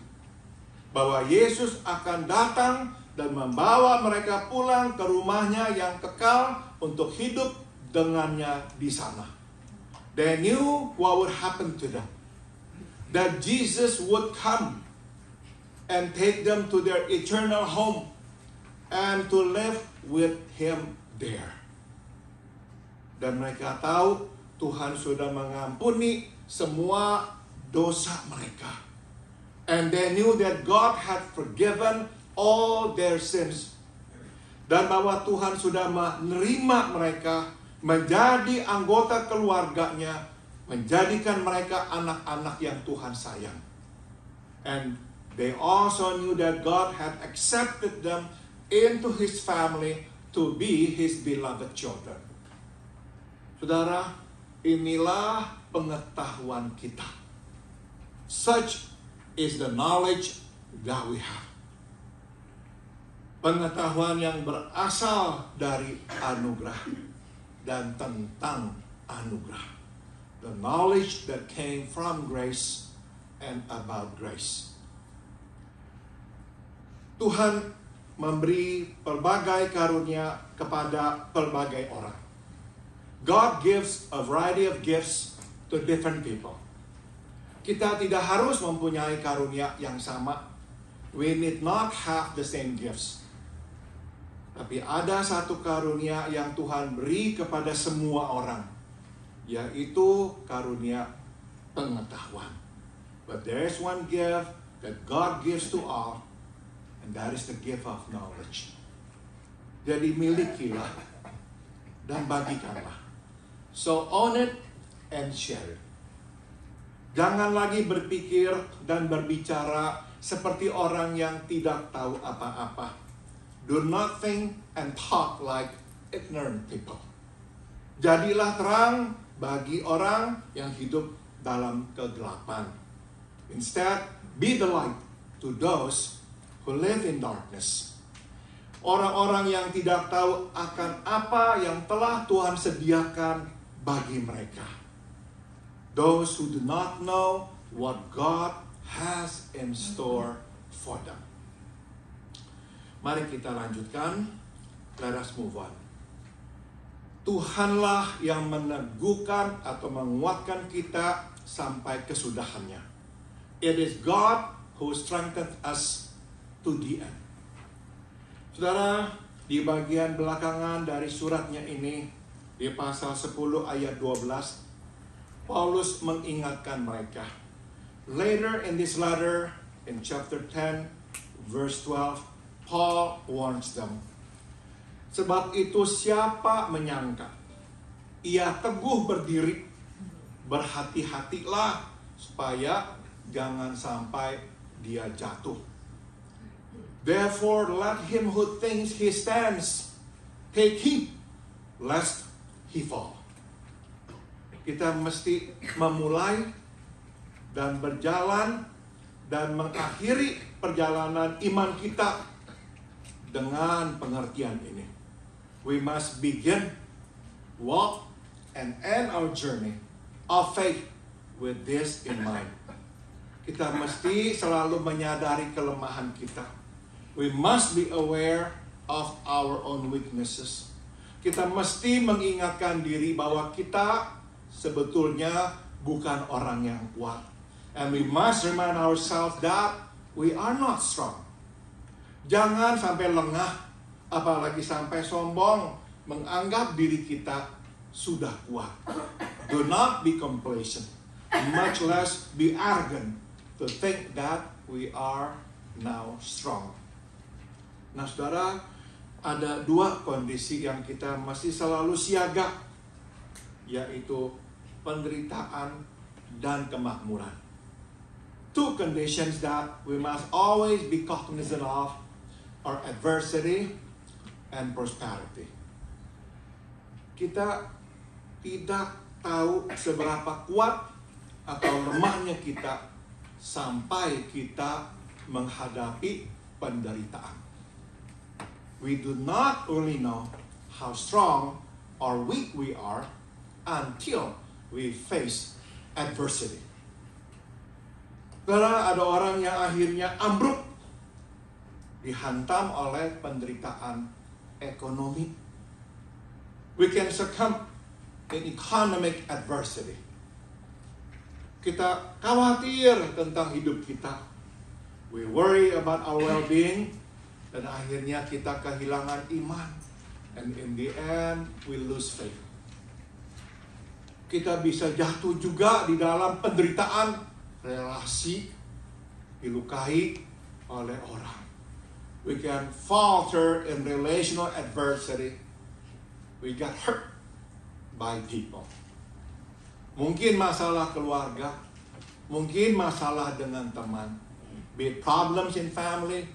Bahwa Yesus akan datang dan membawa mereka pulang ke rumahnya yang kekal untuk hidup dengannya di sana. They knew what would happen to them. That Jesus would come and take them to their eternal home and to live with Him there. Dan mereka tahu Tuhan sudah mengampuni semua dosa mereka. And they knew that God had forgiven all their sins. Dan bahwa Tuhan sudah menerima mereka menjadi anggota keluarganya, menjadikan mereka anak-anak yang Tuhan sayang. And they also knew that God had accepted them into His family to be His beloved children. Saudara, inilah pengetahuan kita. Such is the knowledge that we have. Pengetahuan yang berasal dari anugerah dan tentang anugerah. The knowledge that came from grace and about grace. Tuhan memberi pelbagai karunia kepada pelbagai orang. God gives a variety of gifts to different people. Kita tidak harus mempunyai karunia yang sama. We need not have the same gifts. Tapi ada satu karunia yang Tuhan beri kepada semua orang, yaitu karunia pengetahuan. But there is one gift that God gives to all, and that is the gift of knowledge. Jadi milikilah dan bagikanlah. So own it and share it. Jangan lagi berpikir dan berbicara seperti orang yang tidak tahu apa-apa. Do not think and talk like ignorant people. Jadilah terang bagi orang yang hidup dalam kegelapan. Instead, be the light to those who live in darkness. Orang-orang yang tidak tahu akan apa yang telah Tuhan sediakan bagi mereka. Those who do not know what God has in store for them. Mari kita lanjutkan. Let us move on. Tuhanlah yang meneguhkan atau menguatkan kita sampai kesudahannya. It is God who strengthened us to the end. Saudara, di bagian belakangan dari suratnya ini, di pasal 10 ayat 12, Paulus mengingatkan mereka. Later in this letter, in chapter 10, verse 12, Paul warns them. Sebab itu siapa menyangka ia teguh berdiri, berhati-hatilah supaya jangan sampai dia jatuh. Therefore let him who thinks he stands take heed lest he fall. Kita mesti memulai dan berjalan dan mengakhiri perjalanan iman kita dengan pengertian ini. We must begin, walk, and end our journey of faith with this in mind. Kita mesti selalu menyadari kelemahan kita. We must be aware of our own weaknesses. Kita mesti mengingatkan diri bahwa kita sebetulnya bukan orang yang kuat. And we must remind ourselves that we are not strong. Jangan sampai lengah, apalagi sampai sombong, menganggap diri kita sudah kuat. Do not be complacent, much less be arrogant to think that we are now strong. Nah, saudara, ada dua kondisi yang kita masih selalu siaga, yaitu penderitaan dan kemakmuran. Two conditions that we must always be cognizant of are adversity and prosperity. Kita tidak tahu seberapa kuat atau lemahnya kita sampai kita menghadapi penderitaan. We do not really know how strong or weak we are until we face adversity. Karena ada orang yang akhirnya ambruk, dihantam oleh penderitaan ekonomi. We can succumb in economic adversity. Kita khawatir tentang hidup kita. We worry about our well-being, dan akhirnya kita kehilangan iman. And in the end, we lose faith. Kita bisa jatuh juga di dalam penderitaan relasi dilukai oleh orang. We can falter in relational adversity. We got hurt by people. Mungkin masalah keluarga, mungkin masalah dengan teman, be it problems in family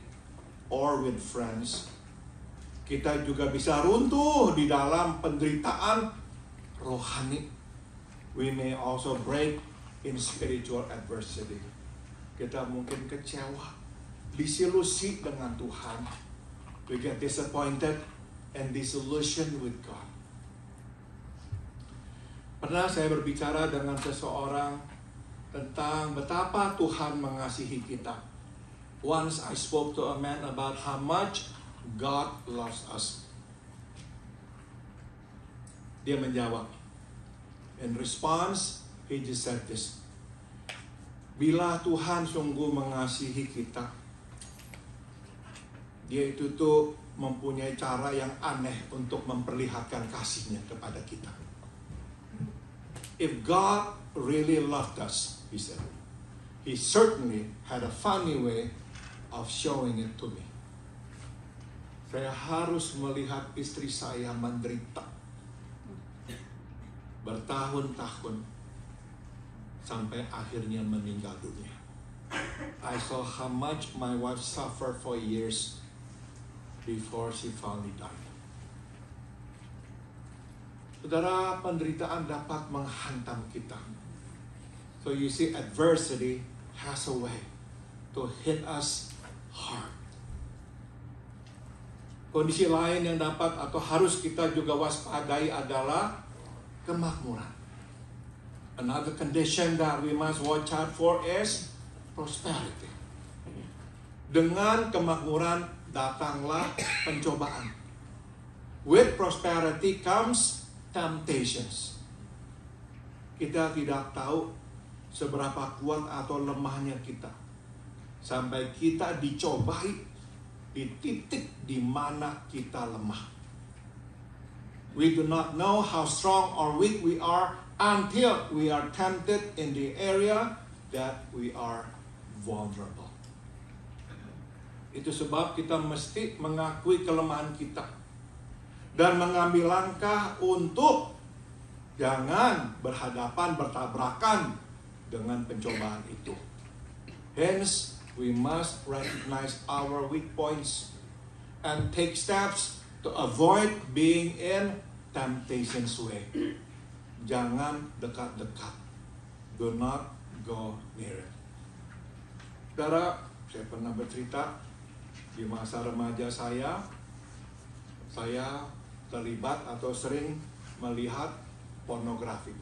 or with friends. Kita juga bisa runtuh di dalam penderitaan rohani. We may also break in spiritual adversity. Kita mungkin kecewa, disilusi dengan Tuhan. We get disappointed and disillusioned with God. Pernah saya berbicara dengan seseorang tentang betapa Tuhan mengasihi kita. Once I spoke to a man about how much God loves us. Dia menjawab. In response, he just said this. Bila Tuhan sungguh mengasihi kita, Dia itu tuh mempunyai cara yang aneh untuk memperlihatkan kasihnya kepada kita. If God really loved us, he said, he certainly had a funny way of showing it to me. Saya harus melihat istri saya menderita bertahun-tahun sampai akhirnya meninggal dunia. I saw how much my wife suffered for years before she finally died. Saudara, penderitaan dapat menghantam kita. So you see, adversity has a way to hit us hard. Kondisi lain yang dapat atau harus kita juga waspadai adalah kemakmuran. Another condition that we must watch out for is prosperity. Dengan kemakmuran datanglah pencobaan. With prosperity comes temptations. Kita tidak tahu seberapa kuat atau lemahnya kita sampai kita dicobai di titik di mana kita lemah. We do not know how strong or weak we are until we are tempted in the area that we are vulnerable. Itu sebab kita mesti mengakui kelemahan kita dan mengambil langkah untuk jangan bertabrakan dengan pencobaan itu. Hence, we must recognize our weak points and take steps to avoid being in temptation's way. Jangan dekat-dekat. Do not go near it. Saudara, saya pernah bercerita di masa remaja saya terlibat atau sering melihat pornografi.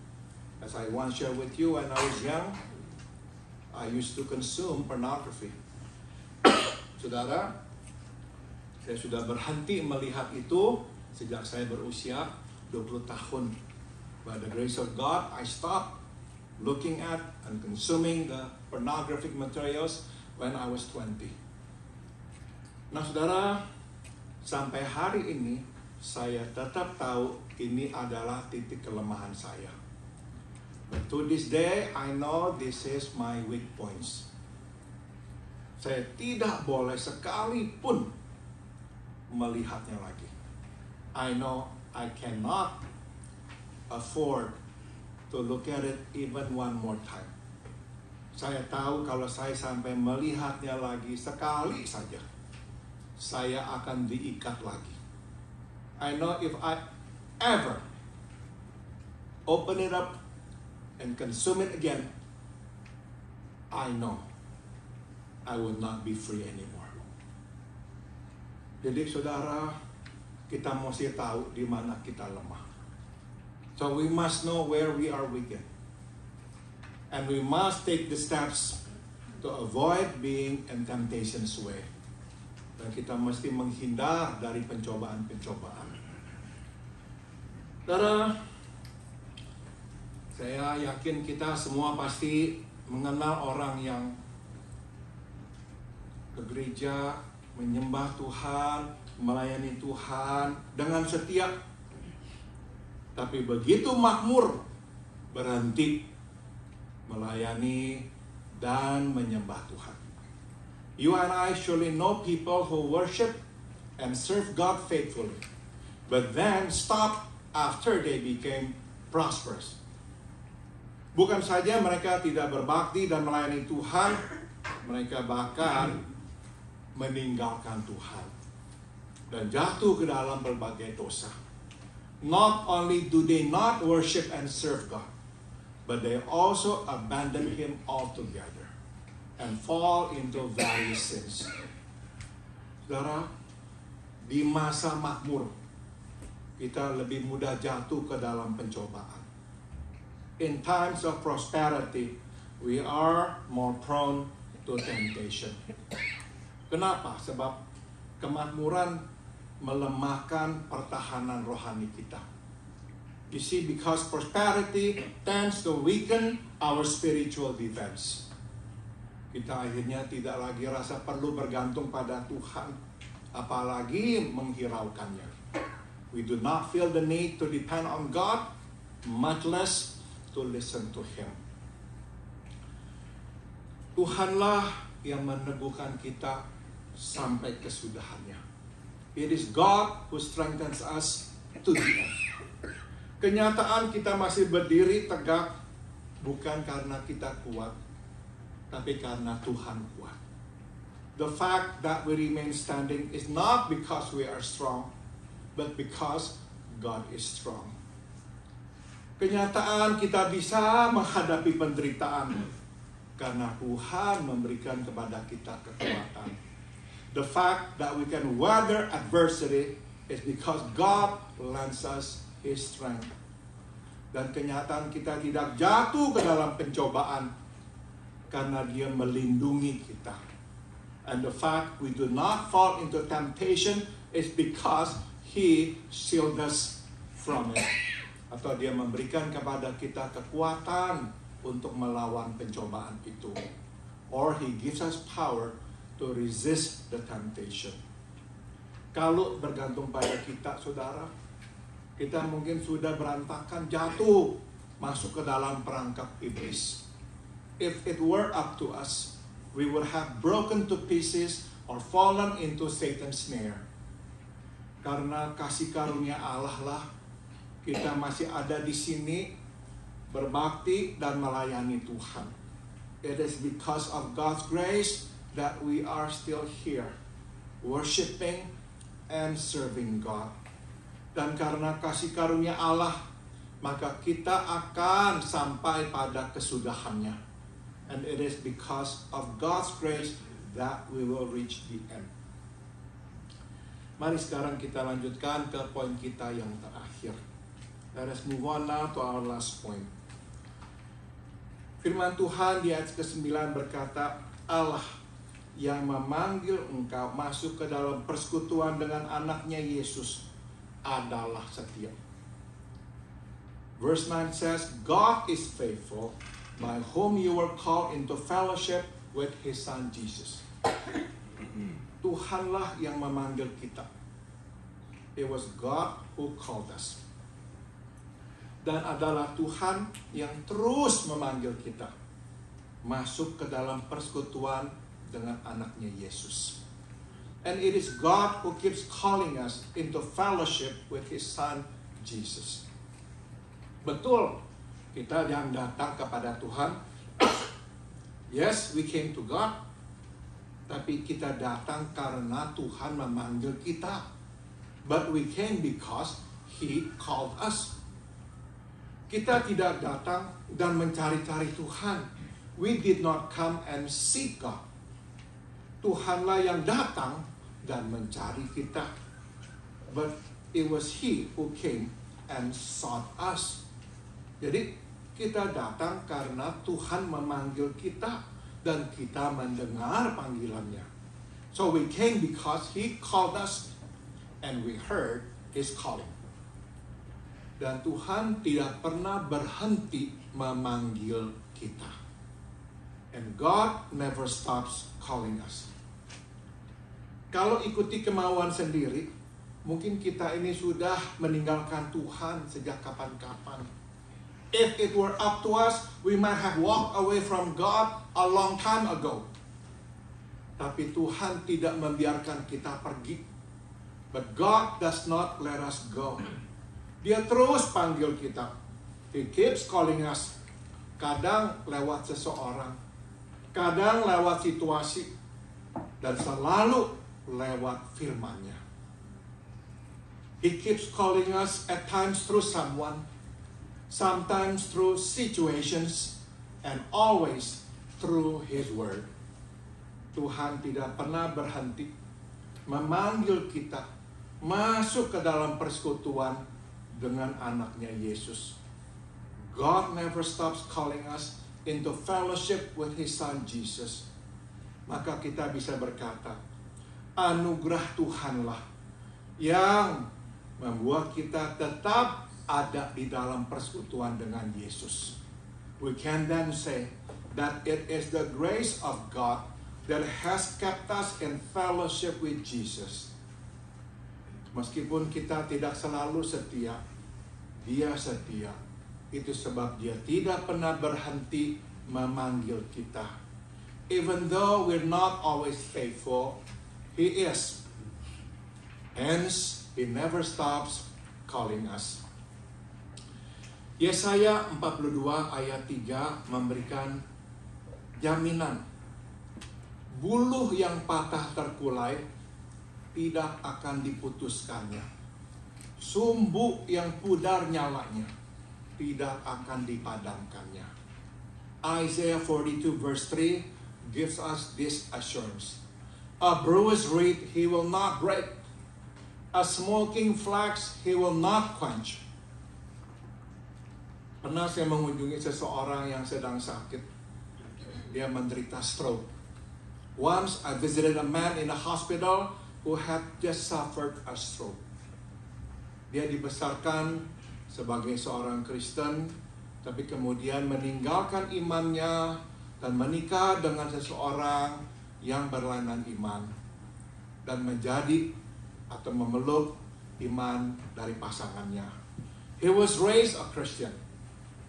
As I once shared with you, when I was young, I used to consume pornography. Saudara, saya sudah berhenti melihat itu sejak saya berusia 20 tahun. By the grace of God, I stopped looking at and consuming the pornographic materials when I was 20. Nah, saudara, sampai hari ini saya tetap tahu ini adalah titik kelemahan saya. But to this day, I know this is my weak points. Saya tidak boleh sekalipun melihatnya lagi. I know I cannot afford to look at it even one more time. Saya tahu kalau saya sampai melihatnya lagi sekali saja, saya akan diikat lagi. I know if I ever open it up and consume it again, I know I will not be free anymore. Jadi saudara, kita mesti tahu di mana kita lemah. So we must know where we are weak. And we must take the steps to avoid being in temptation's way. Dan kita mesti menghindar dari pencobaan-pencobaan. Saudara, saya yakin kita semua pasti mengenal orang yang ke gereja, menyembah Tuhan, melayani Tuhan dengan setia. Tapi begitu makmur, berhenti melayani dan menyembah Tuhan. You and I surely know people who worship and serve God faithfully, but then stop after they became prosperous. Bukan saja mereka tidak berbakti dan melayani Tuhan, mereka bahkan meninggalkan Tuhan dan jatuh ke dalam berbagai dosa. Not only do they not worship and serve God, but they also abandon Him altogether and fall into various sins. Saudara, di masa makmur, kita lebih mudah jatuh ke dalam pencobaan. In times of prosperity, we are more prone to temptation. Kenapa? Sebab kemakmuran melemahkan pertahanan rohani kita. You see, because prosperity tends to weaken our spiritual defense. Kita akhirnya tidak lagi rasa perlu bergantung pada Tuhan, apalagi menghiraukannya. We do not feel the need to depend on God, much less to listen to Him. Tuhanlah yang meneguhkan kita sampai kesudahannya. It is God who strengthens us to the end. Kenyataan kita masih berdiri tegak bukan karena kita kuat, tapi karena Tuhan kuat. The fact that we remain standing is not because we are strong, but because God is strong. Kenyataan kita bisa menghadapi penderitaan karena Tuhan memberikan kepada kita kekuatan. The fact that we can weather adversity is because God lends us His strength. Dan kenyataan kita tidak jatuh ke dalam pencobaan karena Dia melindungi kita. And the fact we do not fall into temptation is because He shields us from it. Atau Dia memberikan kepada kita kekuatan untuk melawan pencobaan itu. Or He gives us power to resist the temptation. Kalau bergantung pada kita, saudara, kita mungkin sudah berantakan, jatuh, masuk ke dalam perangkap iblis. If it were up to us, we would have broken to pieces or fallen into Satan's snare. Karena kasih karunia Allah lah, kita masih ada di sini, berbakti dan melayani Tuhan. It is because of God's grace that we are still here, worshiping and serving God. Dan karena kasih karunia Allah, maka kita akan sampai pada kesudahannya. And it is because of God's grace that we will reach the end. Mari sekarang kita lanjutkan ke poin kita yang terakhir. Let us move on now to our last point. Firman Tuhan di ayat ke-9 berkata, Allah yang memanggil engkau masuk ke dalam persekutuan dengan anaknya Yesus adalah setia. Verse 9 says, God is faithful, by whom you were called into fellowship with His Son Jesus. Tuhanlah yang memanggil kita. It was God who called us. Dan adalah Tuhan yang terus memanggil kita masuk ke dalam persekutuan dengan anaknya Yesus. And it is God who keeps calling us into fellowship with His Son Jesus. Betul, kita yang datang kepada Tuhan. Yes, we came to God. Tapi kita datang karena Tuhan memanggil kita. But we came because He called us. Kita tidak datang dan mencari-cari Tuhan. We did not come and seek God. Tuhanlah yang datang dan mencari kita. But it was He who came and sought us. Jadi kita datang karena Tuhan memanggil kita dan kita mendengar panggilannya. So we came because He called us and we heard His calling. Dan Tuhan tidak pernah berhenti memanggil kita. And God never stops calling us. Kalau ikuti kemauan sendiri, mungkin kita ini sudah meninggalkan Tuhan sejak kapan-kapan. If it were up to us, we might have walked away from God a long time ago. Tapi Tuhan tidak membiarkan kita pergi. But God does not let us go. Dia terus panggil kita. He keeps calling us. Kadang lewat seseorang, kadang lewat situasi, dan selalu lewat firman-Nya. He keeps calling us at times through someone, sometimes through situations, and always through His Word. Tuhan tidak pernah berhenti memanggil kita masuk ke dalam persekutuan dengan anaknya Yesus. God never stops calling us into fellowship with His Son Jesus. Maka kita bisa berkata, anugerah Tuhanlah yang membuat kita tetap ada di dalam persekutuan dengan Yesus. We can then say that it is the grace of God that has kept us in fellowship with Jesus. Meskipun kita tidak selalu setia, Dia setia. Itu sebab Dia tidak pernah berhenti memanggil kita. Even though we're not always faithful, He is. Hence, He never stops calling us. Yesaya 42 ayat 3 memberikan jaminan. Buluh yang patah terkulai tidak akan diputuskannya. Sumbu yang pudar nyalanya tidak akan dipadamkannya. Isaiah 42 verse 3 gives us this assurance. A bruised reed He will not break. A smoking flax He will not quench. Pernah saya mengunjungi seseorang yang sedang sakit. Dia menderita stroke. Once I visited a man in a hospital who had just suffered a stroke. Dia dibesarkan sebagai seorang Kristen, tapi kemudian meninggalkan imannya dan menikah dengan seseorang yang berlainan iman dan menjadi atau memeluk iman dari pasangannya. He was raised a Christian,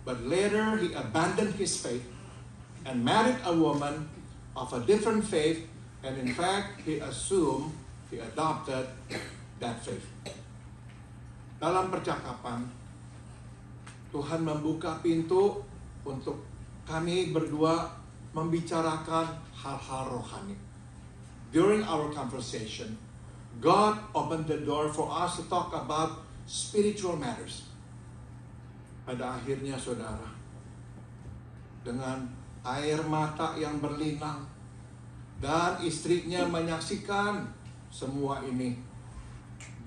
but later he abandoned his faith and married a woman of a different faith, and in fact he adopted that faith. Dalam percakapan, Tuhan membuka pintu untuk kami berdua membicarakan hal-hal rohani. During our conversation, God opened the door for us to talk about spiritual matters. Pada akhirnya, saudara, dengan air mata yang berlinang dan istrinya menyaksikan semua ini,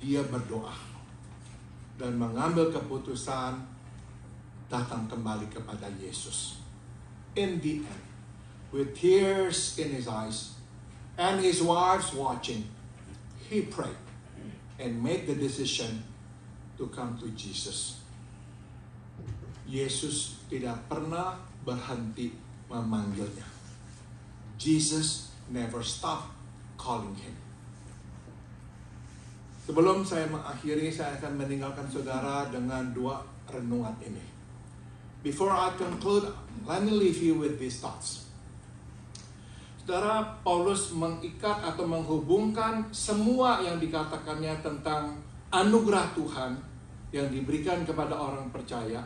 dia berdoa dan mengambil keputusan datang kembali kepada Yesus. In the end, with tears in his eyes and his wife's watching, he prayed and made the decision to come to Jesus. Yesus tidak pernah berhenti memanggilnya. Jesus never stopped calling him. Sebelum saya mengakhiri, saya akan meninggalkan saudara dengan dua renungan ini. Before I conclude, let me leave you with these thoughts. Saudara, Paulus mengikat atau menghubungkan semua yang dikatakannya tentang anugerah Tuhan yang diberikan kepada orang percaya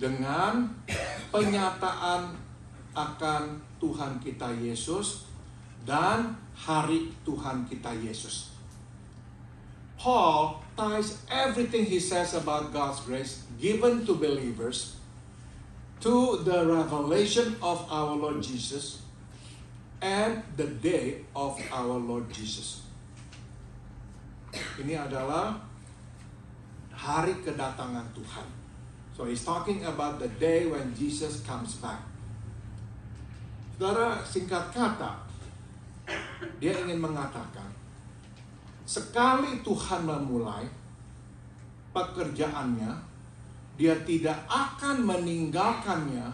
dengan penyataan akan Tuhan kita Yesus dan hari Tuhan kita Yesus. Paul ties everything he says about God's grace given to believers to the revelation of our Lord Jesus and the day of our Lord Jesus. Ini adalah hari kedatangan Tuhan. So he's talking about the day when Jesus comes back. Saudara, singkat kata, dia ingin mengatakan, sekali Tuhan memulai pekerjaannya, dia tidak akan meninggalkannya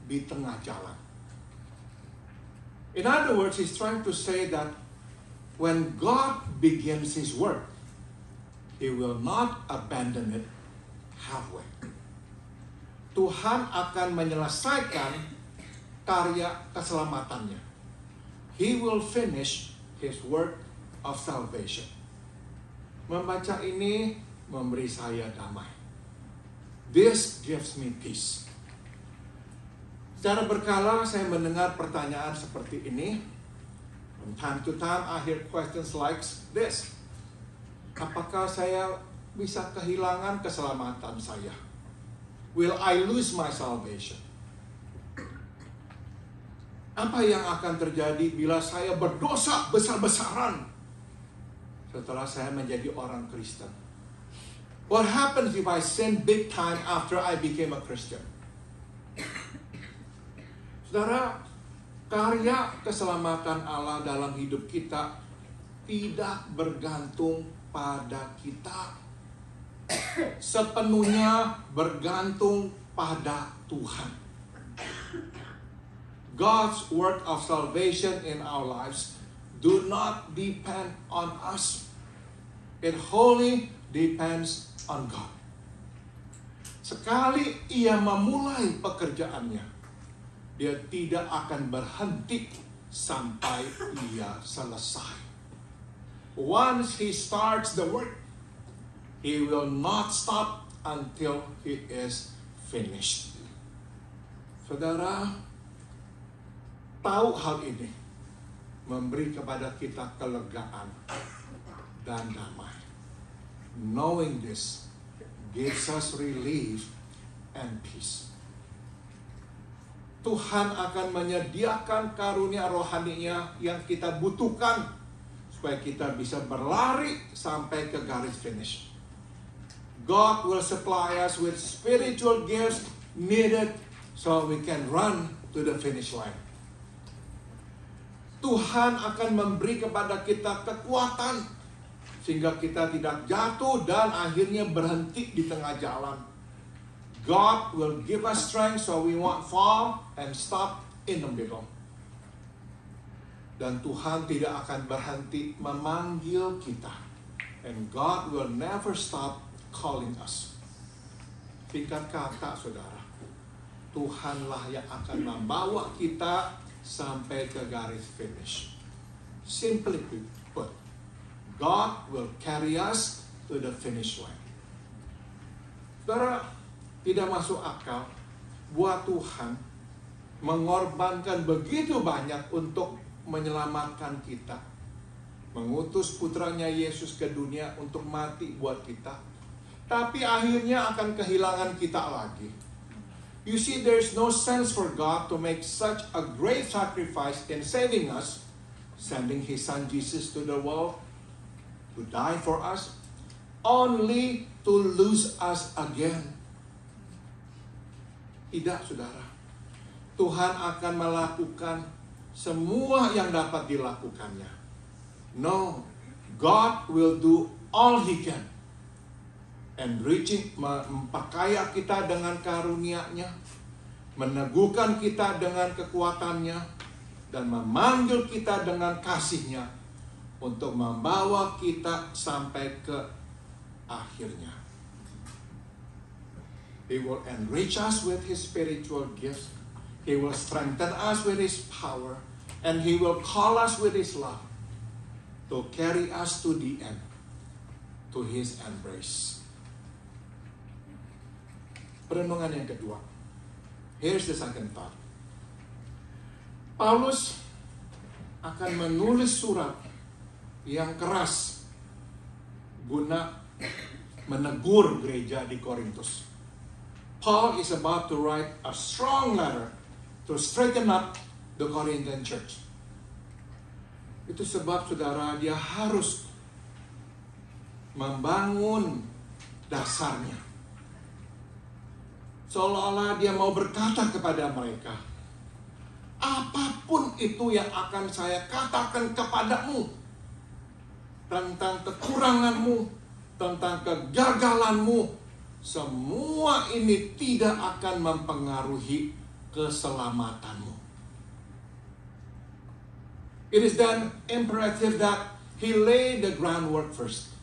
di tengah jalan. In other words, he's trying to say that when God begins his work, he will not abandon it halfway. Tuhan akan menyelesaikan karya keselamatannya. He will finish His work of salvation. Membaca ini memberi saya damai. This gives me peace. Secara berkala saya mendengar pertanyaan seperti ini. From time to time I hear questions like this. Apakah saya bisa kehilangan keselamatan saya? Will I lose my salvation? Apa yang akan terjadi bila saya berdosa besar-besaran setelah saya menjadi orang Kristen? What happens if I sin big time after I became a Christian? Saudara, karya keselamatan Allah dalam hidup kita tidak bergantung pada kita. Sepenuhnya bergantung pada Tuhan. God's work of salvation in our lives do not depend on us. It wholly depends on God. Sekali Ia memulai pekerjaannya, Dia tidak akan berhenti sampai Ia selesai. Once He starts the work, He will not stop until He is finished. Saudara, tahu hal ini memberi kepada kita kelegaan dan damai. Knowing this gives us relief and peace. Tuhan akan menyediakan karunia rohaninya yang kita butuhkan supaya kita bisa berlari sampai ke garis finish. God will supply us with spiritual gifts needed so we can run to the finish line. Tuhan akan memberi kepada kita kekuatan sehingga kita tidak jatuh dan akhirnya berhenti di tengah jalan. God will give us strength so we won't fall and stop in the middle. Dan Tuhan tidak akan berhenti memanggil kita. And God will never stop calling us. Singkat kata, saudara, Tuhanlah yang akan membawa kita sampai ke garis finish. Simply put, God will carry us to the finish line. Saudara, tidak masuk akal buat Tuhan mengorbankan begitu banyak untuk menyelamatkan kita. Mengutus putranya Yesus ke dunia untuk mati buat kita. Tapi akhirnya akan kehilangan kita lagi. You see, there's no sense for God to make such a great sacrifice in saving us, sending His Son Jesus to the world to die for us, only to lose us again. Tidak, saudara. Tuhan akan melakukan semua yang dapat dilakukannya. No, God will do all He can. And reaching, memperkaya kita dengan karunia-Nya, meneguhkan kita dengan kekuatannya, dan memanggil kita dengan kasih-Nya untuk membawa kita sampai ke akhirnya. He will enrich us with His spiritual gifts. He will strengthen us with His power. And He will call us with His love to carry us to the end, to His embrace. Perenungan yang kedua. Here's the second thought. Paulus akan menulis surat yang keras guna menegur gereja di Korintus. Paul is about to write a strong letter to straighten up the Corinthian church. Itu sebab, saudara, dia harus membangun dasarnya. Seolah-olah dia mau berkata kepada mereka, apapun itu yang akan saya katakan kepadamu tentang kekuranganmu, tentang kegagalanmu, semua ini tidak akan mempengaruhi keselamatanmu. It is then imperative that he lay the groundwork first,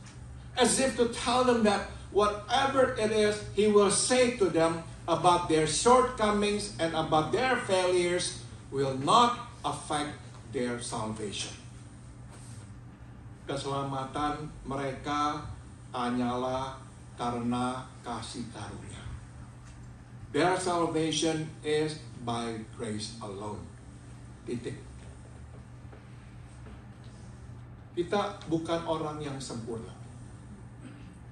as if to tell them that whatever it is he will say to them about their shortcomings, and about their failures will not affect their salvation. Keselamatan mereka hanyalah karena kasih karunia. Their salvation is by grace alone. Titik. Kita bukan orang yang sempurna.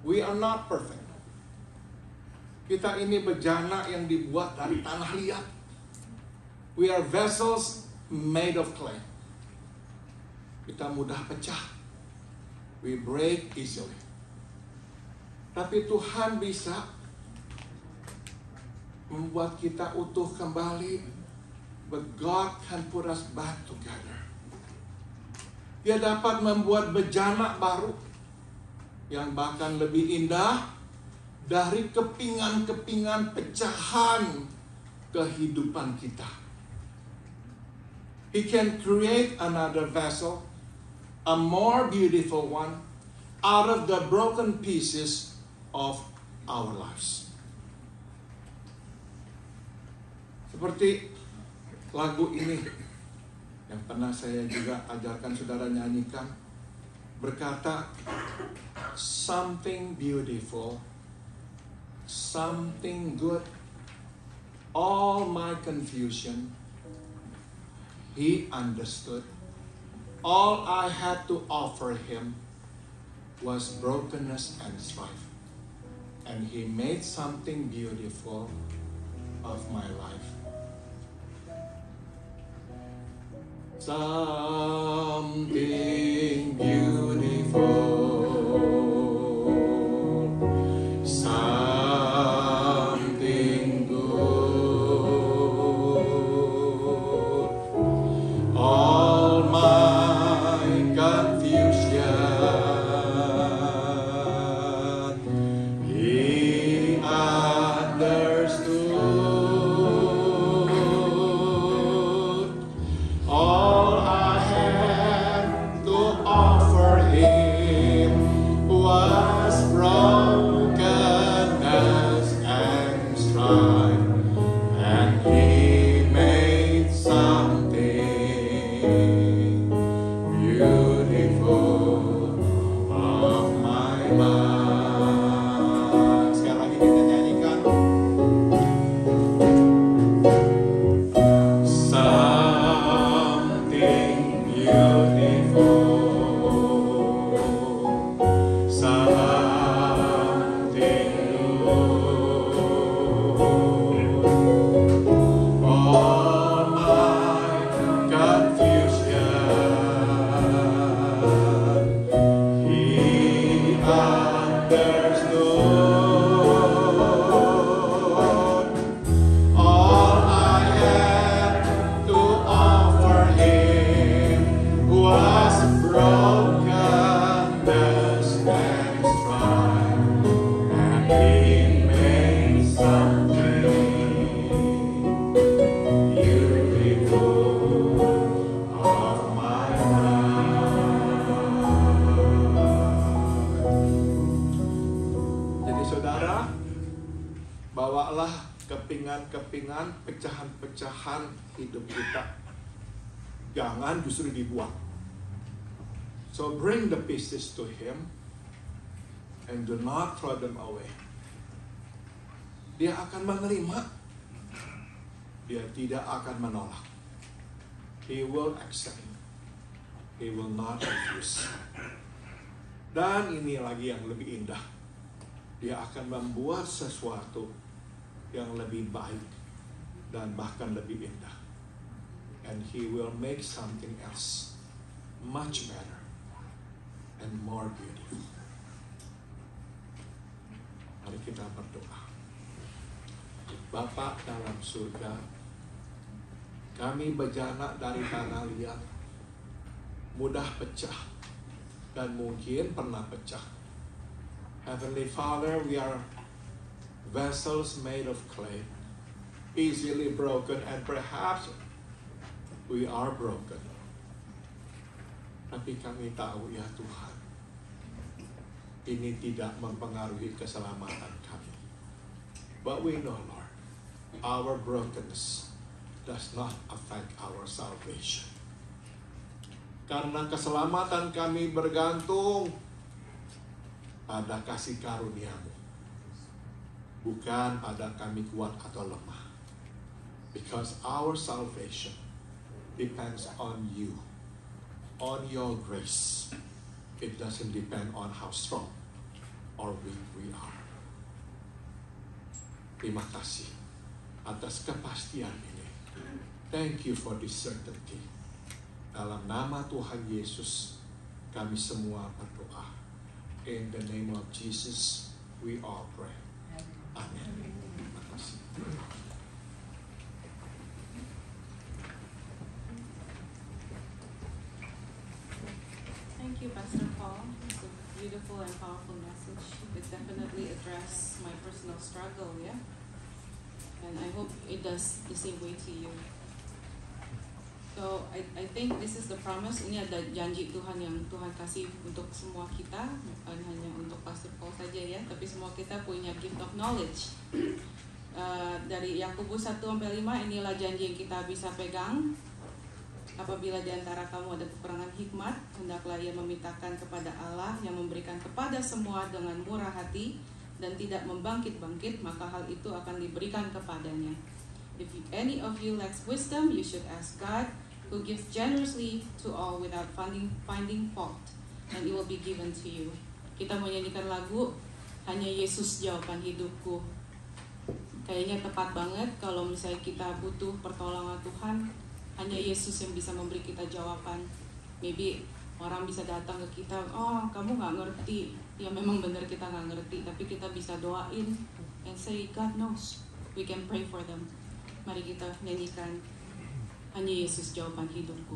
We are not perfect. Kita ini bejana yang dibuat dari tanah liat. We are vessels made of clay. Kita mudah pecah. We break easily. Tapi Tuhan bisa membuat kita utuh kembali. But God can put us back together. Dia dapat membuat bejana baru yang bahkan lebih indah dari kepingan-kepingan pecahan kehidupan kita. He can create another vessel, a more beautiful one, out of the broken pieces of our lives. Seperti lagu ini yang pernah saya juga ajarkan saudara nyanyikan, berkata, something beautiful, something good, all my confusion, he understood. All I had to offer him was brokenness and strife. And he made something beautiful of my life. Something beautiful, something good, all my confusion, he understood. All I had to offer him was brokenness and strife, and he made something beautiful of my life. Sekali lagi kita nyanyikan. Something beautiful, something good, all my confusion, he understood. All I had to offer him was brokenness and strife, and he made something beautiful of my life. Jadi saudara, bawalah kepingan-kepingan, pecahan-pecahan hidup kita. Jangan justru dibuang. So bring the pieces to him and do not throw them away. Dia akan menerima. Dia tidak akan menolak. He will accept. He will not refuse. Dan ini lagi yang lebih indah. Dia akan membuat sesuatu yang lebih baik dan bahkan lebih indah. And he will make something else much better and more beautiful. Mari kita berdoa. Bapa dalam surga, kami bejana dari tanah liat, mudah pecah dan mungkin pernah pecah. Heavenly Father, we are vessels made of clay, easily broken, and perhaps we are broken. Tapi kami tahu ya Tuhan, ini tidak mempengaruhi keselamatan kami. But we know, Lord, our brokenness does not affect our salvation. Karena keselamatan kami bergantung pada kasih karunia-Mu, bukan pada kami kuat atau lemah. Because our salvation depends on You, on Your grace. It doesn't depend on how strong or weak we are. Terima kasih atas kepastian ini. Thank You for this certainty. Dalam nama Tuhan Yesus, kami semua berdoa. In the name of Jesus, we all pray. Amin. Terima kasih.
Thank you, Pastor Paul. It's a beautiful and powerful message. It definitely addressed my personal struggle, yeah? And I hope it does the same way to you. So, I think this is the promise. Ini ada janji Tuhan yang Tuhan kasih untuk semua kita, bukan hanya untuk Pastor Paul saja ya, tapi semua kita punya gift of knowledge. Dari Yakobus 1-5, inilah janji yang kita bisa pegang. Apabila di antara kamu ada kekurangan hikmat, hendaklah ia memintakan kepada Allah yang memberikan kepada semua dengan murah hati dan tidak membangkit-bangkit, maka hal itu akan diberikan kepadanya. If any of you lacks wisdom, you should ask God, who gives generously to all without finding fault, and it will be given to you. Kita menyanyikan lagu Hanya Yesus Jawaban Hidupku. Kayaknya tepat banget kalau misalnya kita butuh pertolongan Tuhan, hanya Yesus yang bisa memberi kita jawaban. Maybe orang bisa datang ke kita, oh kamu gak ngerti. Ya memang benar kita gak ngerti, tapi kita bisa doain and say, God knows. We can pray for them. Mari kita nyanyikan Hanya Yesus Jawaban Hidupku.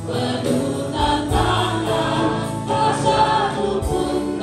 Penuh tantangan, tak satu pun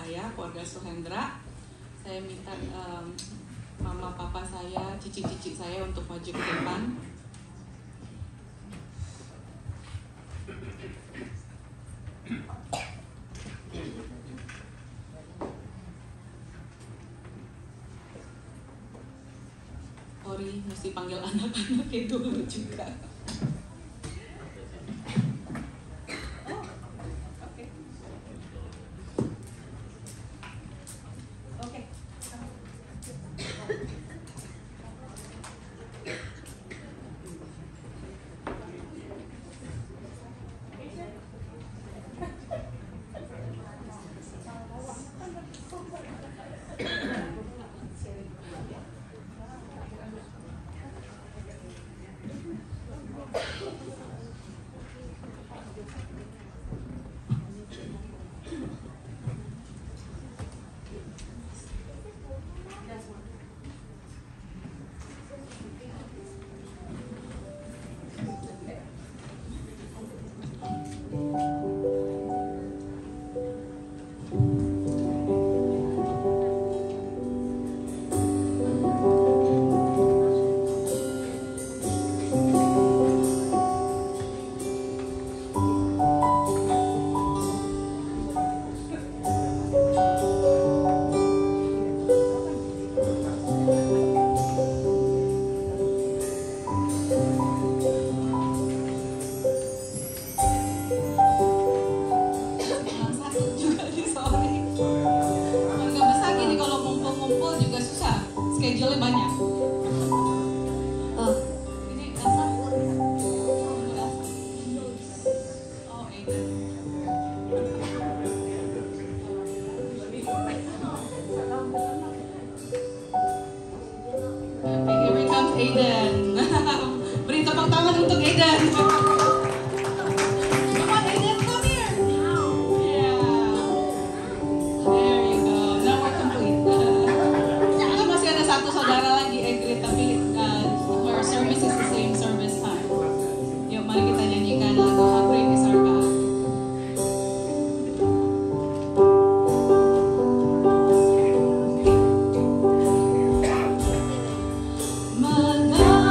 saya, keluarga Suhendra. Saya minta mama papa saya, cici-cici saya untuk maju ke depan. Sorry, mesti panggil anak-anak itu dulu juga. Schedule-nya banyak. Ini Elsa. Oh, Aiden. Okay, here comes Aiden. Beri tepuk tangan untuk Aiden. Come on, Aiden, come here. Yeah. There you go. Now we're complete. Masih ada satu saudara lagi, tapi our service is the same service time. Yuk, mari kita nyanyikan lagu How Great Is Our God. Mana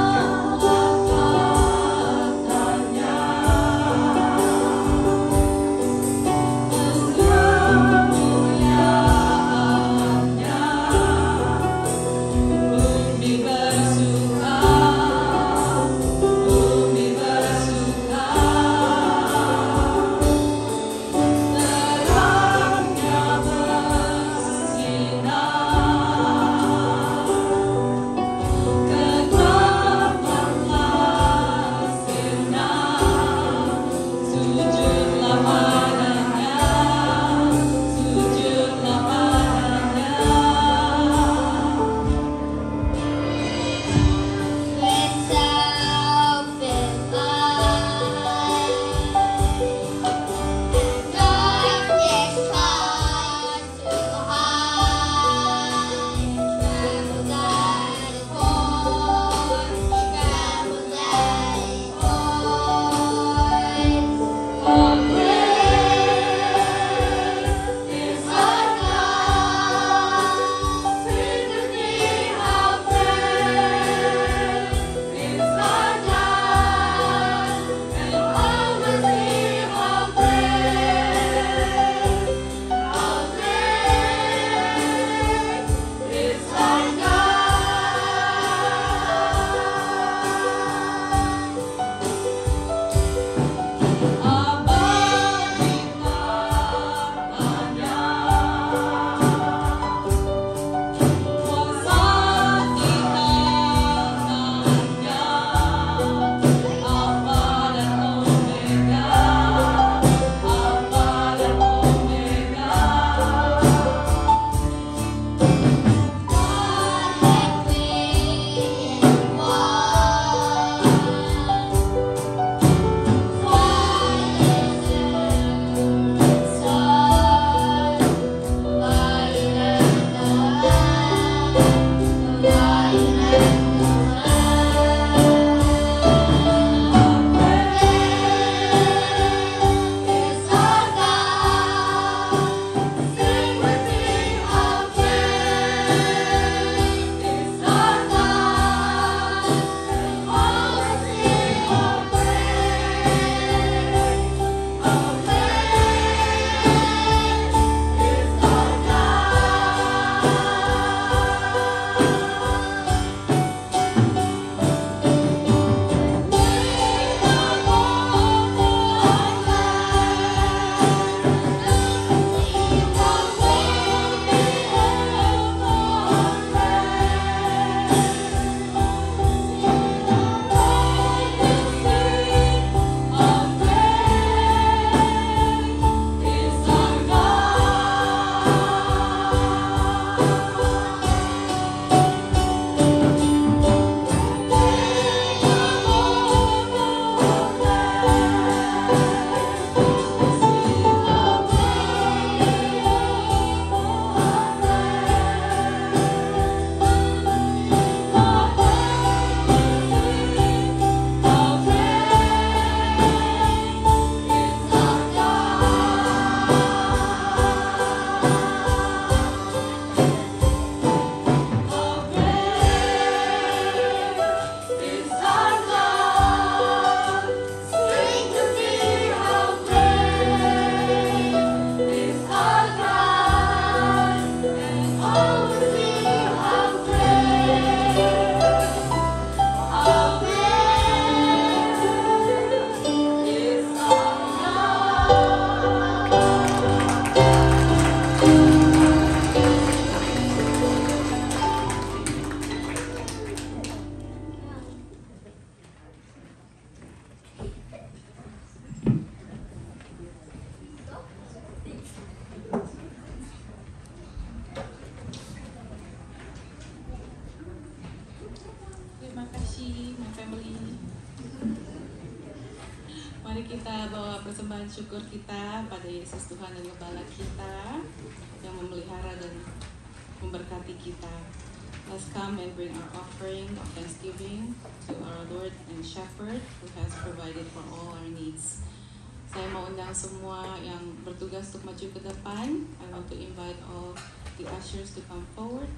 Mari kita bawa persembahan syukur kita pada Yesus Tuhan dan Gembala kita yang memelihara dan memberkati kita. Let's come and bring our offering of thanksgiving to our Lord and Shepherd who has provided for all our needs. Saya mau undang semua yang bertugas untuk maju ke depan. I want to invite all the ushers to come forward.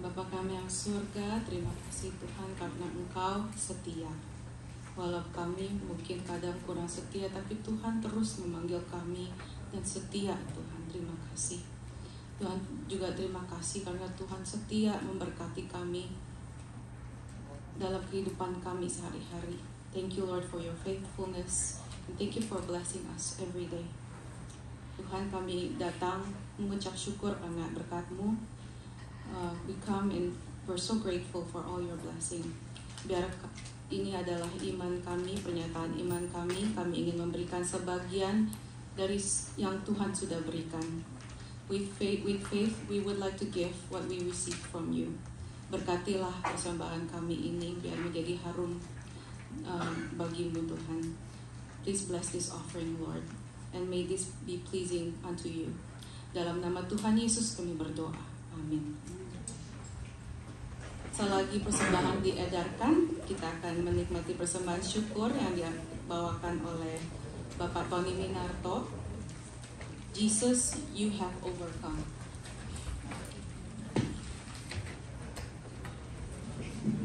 Bapa kami yang surga, terima kasih Tuhan karena Engkau setia. Walau kami mungkin kadang kurang setia, tapi Tuhan terus memanggil kami dan setia Tuhan. Terima kasih. Tuhan juga terima kasih karena Tuhan setia memberkati kami dalam kehidupan kami sehari-hari. Thank you Lord for your faithfulness and thank you for blessing us every day. Tuhan, kami datang mengucap syukur karena berkat-Mu. We come and we're so grateful for all your blessing. Biar ini adalah iman kami, pernyataan iman kami. Kami ingin memberikan sebagian dari yang Tuhan sudah berikan. With faith, we would like to give what we receive from you. Berkatilah persembahan kami ini biar menjadi harum bagi-Mu Tuhan. Please bless this offering, Lord, and may this be pleasing unto you. Dalam nama Tuhan Yesus kami berdoa. Amin. Selagi persembahan diedarkan, kita akan menikmati persembahan syukur yang dibawakan oleh Bapak Tony Winarto. Jesus, you have overcome.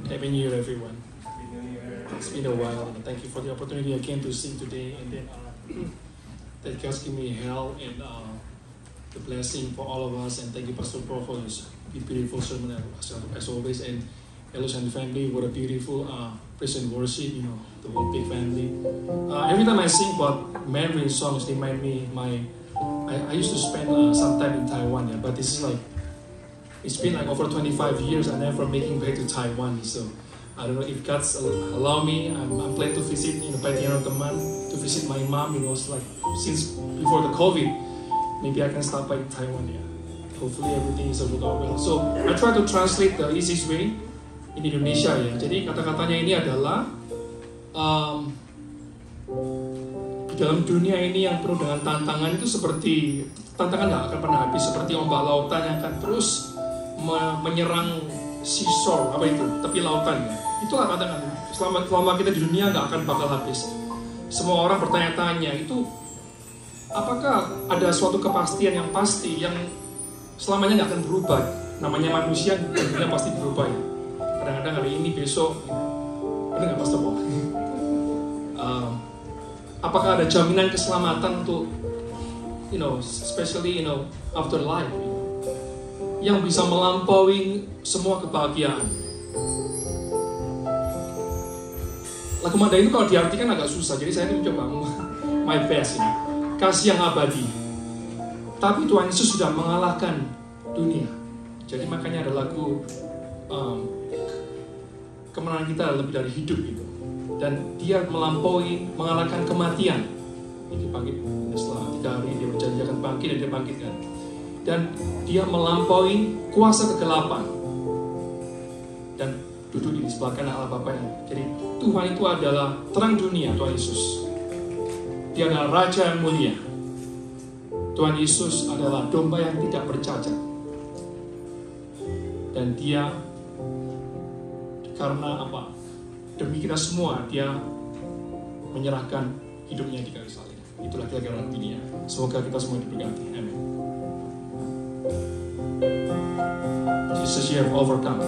Happy New Year, everyone. It's been a while. Thank you for the opportunity I came to sing today, and then that God's given me health and the blessing for all of us. And thank you, Pastor Pro, for this beautiful sermon as always. And Elos and the family, what a beautiful praise and worship. You know, the whole big family. Every time I sing about Mandarin songs, they remind me I used to spend some time in Taiwan. Yeah, but this is like. It's been like over 25 years. I never making back to Taiwan, so I don't know if God's allow me. I'm planning to visit, by the end of the month to visit my mom. It's like since before the COVID, maybe I can stop by Taiwan. Yeah, hopefully everything is going well. So I try to translate the easiest way in Indonesia. Ya, jadi kata-katanya ini adalah di dalam dunia ini yang penuh dengan tantangan itu seperti tantangan nggak akan pernah habis, seperti ombak lautan yang akan terus menyerang seashore, tepi lautan ya. Itulah tantangan. Selama kita di dunia nggak akan bakal habis. Semua orang bertanya-tanya itu apakah ada suatu kepastian yang pasti yang selamanya nggak akan berubah. Namanya manusia dunia pasti berubah ya. Kadang-kadang hari ini besok, benar nggak Pastor Paul? Apakah ada jaminan keselamatan untuk especially after life? Yang bisa melampaui semua kebahagiaan. Lagu Mandarin itu kalau diartikan agak susah, jadi saya ini mencoba my best ini. Kasih yang abadi. Tapi Tuhan Yesus sudah mengalahkan dunia. Jadi makanya ada lagu kemenangan kita lebih dari hidup itu. Dan dia mengalahkan kematian. Ini bangkit setelah 3 hari dia berjanji akan bangkit dan dia bangkitkan. Dan dia melampaui kuasa kegelapan dan duduk di sebelah kanan Allah Bapanya. Jadi Tuhan itu adalah terang dunia, Tuhan Yesus. Dia adalah Raja yang mulia. Tuhan Yesus adalah domba yang tidak bercacat. Dan dia karena apa? Demi kita semua dia menyerahkan hidupnya di kayu salib. Itulah kira-kira dunia. Semoga kita semua diberkati. Amin. Jesus, you have overcome.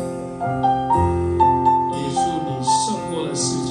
Yesus, 你胜过了世界。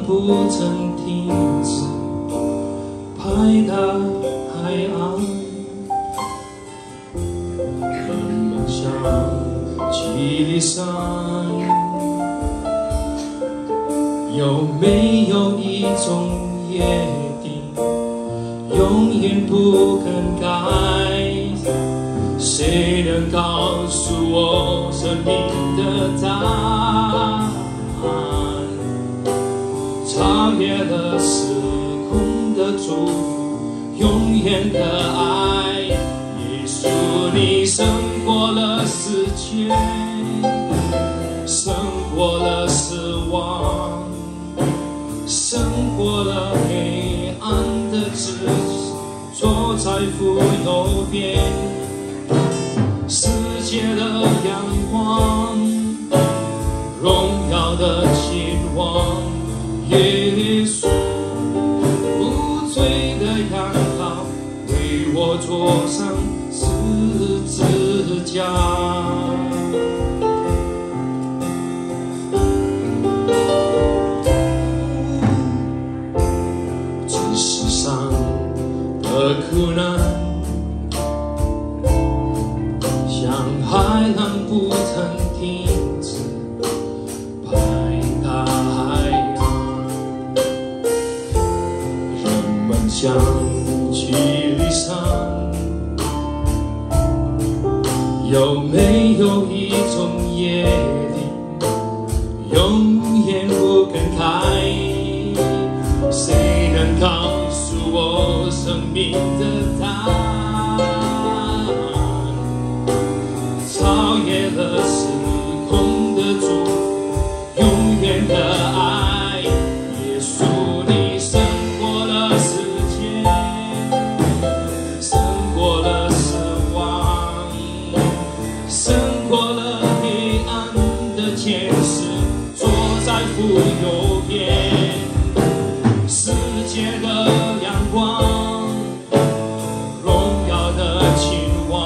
不曾停。海的海岸，人们像七里山。有没有一种约定，永远不更改？谁能告诉我生命的答案？超越了时空的祝福，永远的爱。耶稣，你胜过了世界，胜过了死亡，胜过了黑暗的自己，坐在父右边。世界的阳光，荣耀的君王，耶稣，无罪的羊羔，为我坐上十字架。这世上的苦难，海浪不曾停止，拍打海洋。人们像去离山，有没有一种约定，永远不更改？谁能告诉我生命的答案？超越了时空的祝福，永远的爱。耶稣，你胜过了世界，胜过了死亡，胜过了黑暗的权势，坐在父右边。世界的阳光，荣耀的君王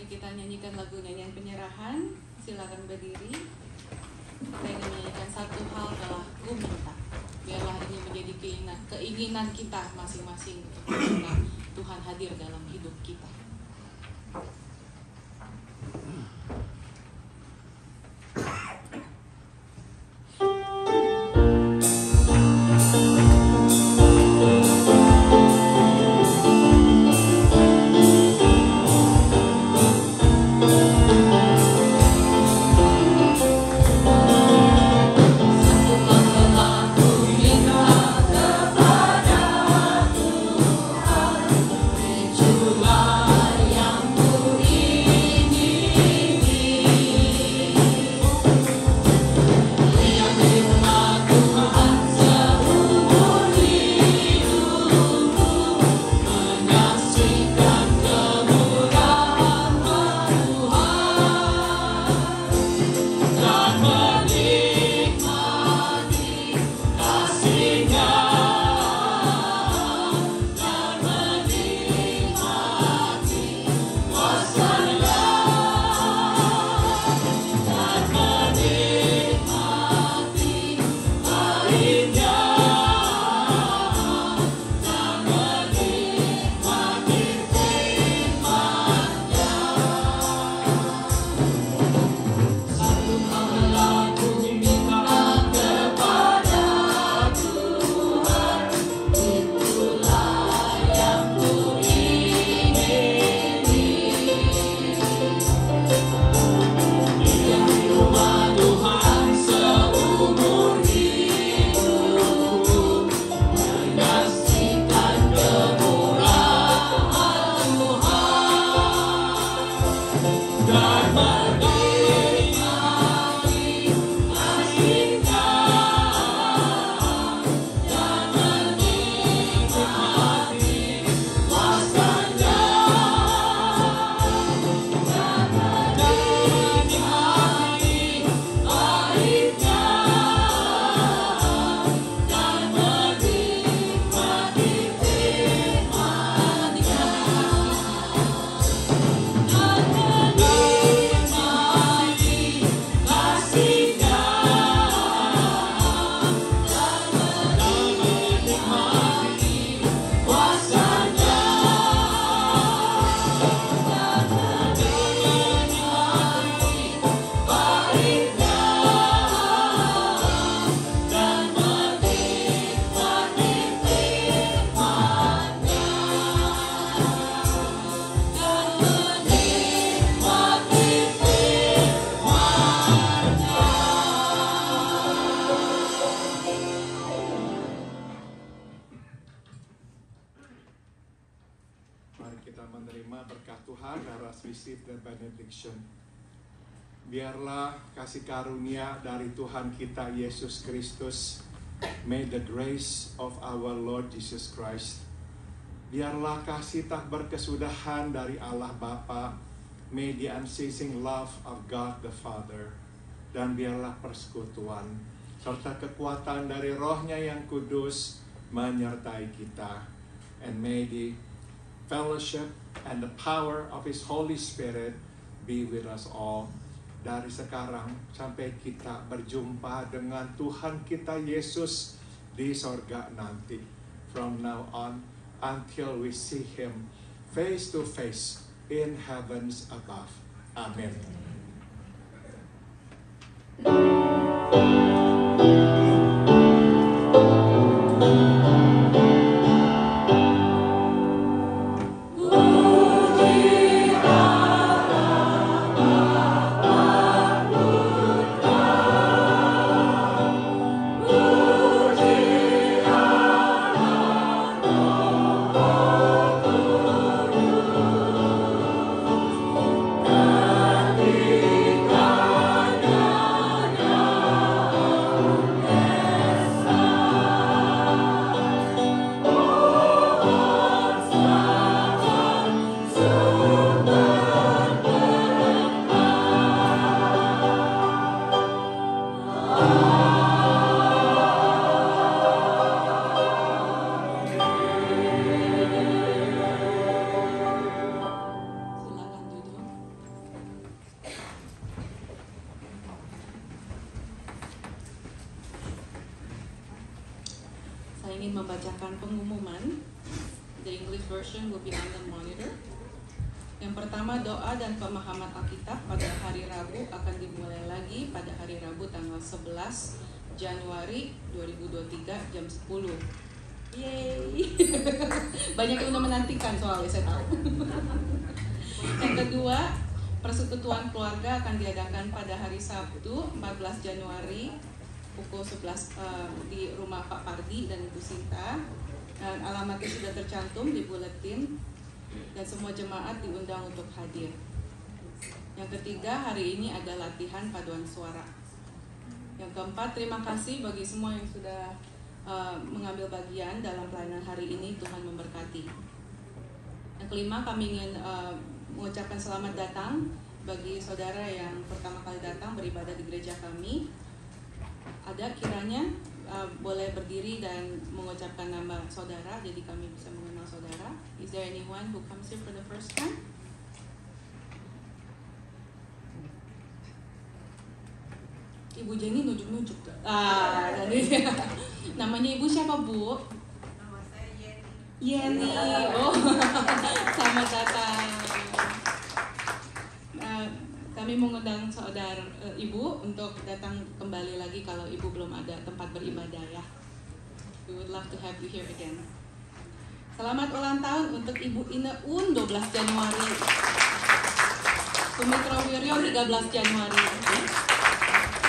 ，kita
nyanyikan lagu nyanyian penyerahan. Silakan berdiri. Kita ingin menyanyikan Satu Hal Adalah Ku Minta. Biarlah ini menjadi keinginan kita masing-masing untuk meminta Tuhan hadir dalam hidup kita.
July.
Biarlah kasih karunia dari Tuhan kita Yesus Kristus, may the grace of our Lord Jesus Christ, biarlah kasih tak berkesudahan dari Allah Bapa, may the unceasing love of God the Father, dan biarlah persekutuan serta kekuatan dari Roh-Nya yang kudus menyertai kita, and may the fellowship and the power of His Holy Spirit be with us all. Dari sekarang sampai kita berjumpa dengan Tuhan kita Yesus di sorga nanti. From now on until we see Him face to face in heavens above. Amen.
Membacakan pengumuman. The English version will be on the monitor. Yang pertama, doa dan pemahaman Alkitab pada hari Rabu akan dimulai lagi pada hari Rabu tanggal 11 Januari 2023 jam 10. Yeay. Banyak yang udah menantikan soalnya, saya tahu. Yang kedua, persekutuan keluarga akan diadakan pada hari Sabtu 14 Januari pukul 11 di rumah Pak Pardi dan Ibu Sinta, dan alamatnya sudah tercantum di buletin dan semua jemaat diundang untuk hadir. Yang ketiga, hari ini ada latihan paduan suara. Yang keempat, terima kasih bagi semua yang sudah mengambil bagian dalam pelayanan hari ini. Tuhan memberkati. Yang kelima, kami ingin mengucapkan selamat datang bagi saudara yang pertama kali datang beribadah di gereja kami. Ada kiranya boleh berdiri dan mengucapkan nama saudara, jadi kami bisa mengenal saudara. Is there anyone who comes here for the first time? Ibu Jenny nunjuk-nunjuk. Namanya Ibu siapa, Bu?
Nama saya Yeni.
Yeni. Oh, selamat datang. Kami mengundang saudara Ibu untuk datang kembali lagi kalau Ibu belum ada tempat beribadah ya. We would love to have you here again. Selamat ulang tahun untuk Ibu Ine Un 12 Januari. Sumitra Wiryo 13 Januari.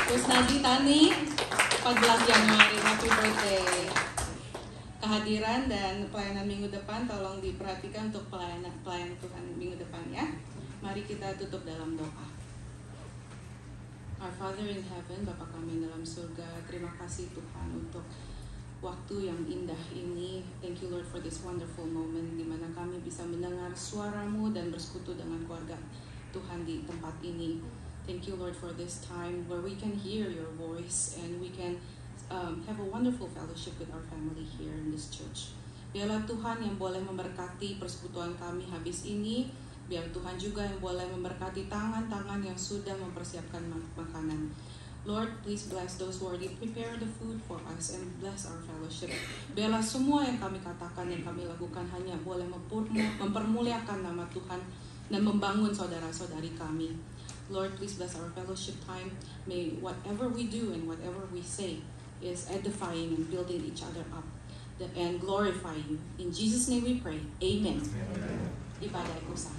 Terus Nadi Tani 14 Januari. Happy birthday. Kehadiran dan pelayanan minggu depan tolong diperhatikan untuk pelayanan Tuhan minggu depan ya. Mari kita tutup dalam doa. Our Father in Heaven, Bapa kami dalam surga, terima kasih Tuhan untuk waktu yang indah ini. Thank you Lord for this wonderful moment di mana kami bisa mendengar suara-Mu dan bersekutu dengan keluarga Tuhan di tempat ini. Thank you Lord for this time where we can hear Your voice and we can have a wonderful fellowship with our family here in this church. Biarlah Tuhan yang boleh memberkati persekutuan kami habis ini. Biar Tuhan juga yang boleh memberkati tangan-tangan yang sudah mempersiapkan makanan. Lord, please bless those who already prepare the food for us and bless our fellowship. Biarlah semua yang kami katakan, yang kami lakukan hanya boleh mempermuliakan nama Tuhan dan membangun saudara-saudari kami. Lord, please bless our fellowship time. May whatever we do and whatever we say is edifying and building each other up and glorify You. In Jesus' name we pray. Amen. Ibadah usah.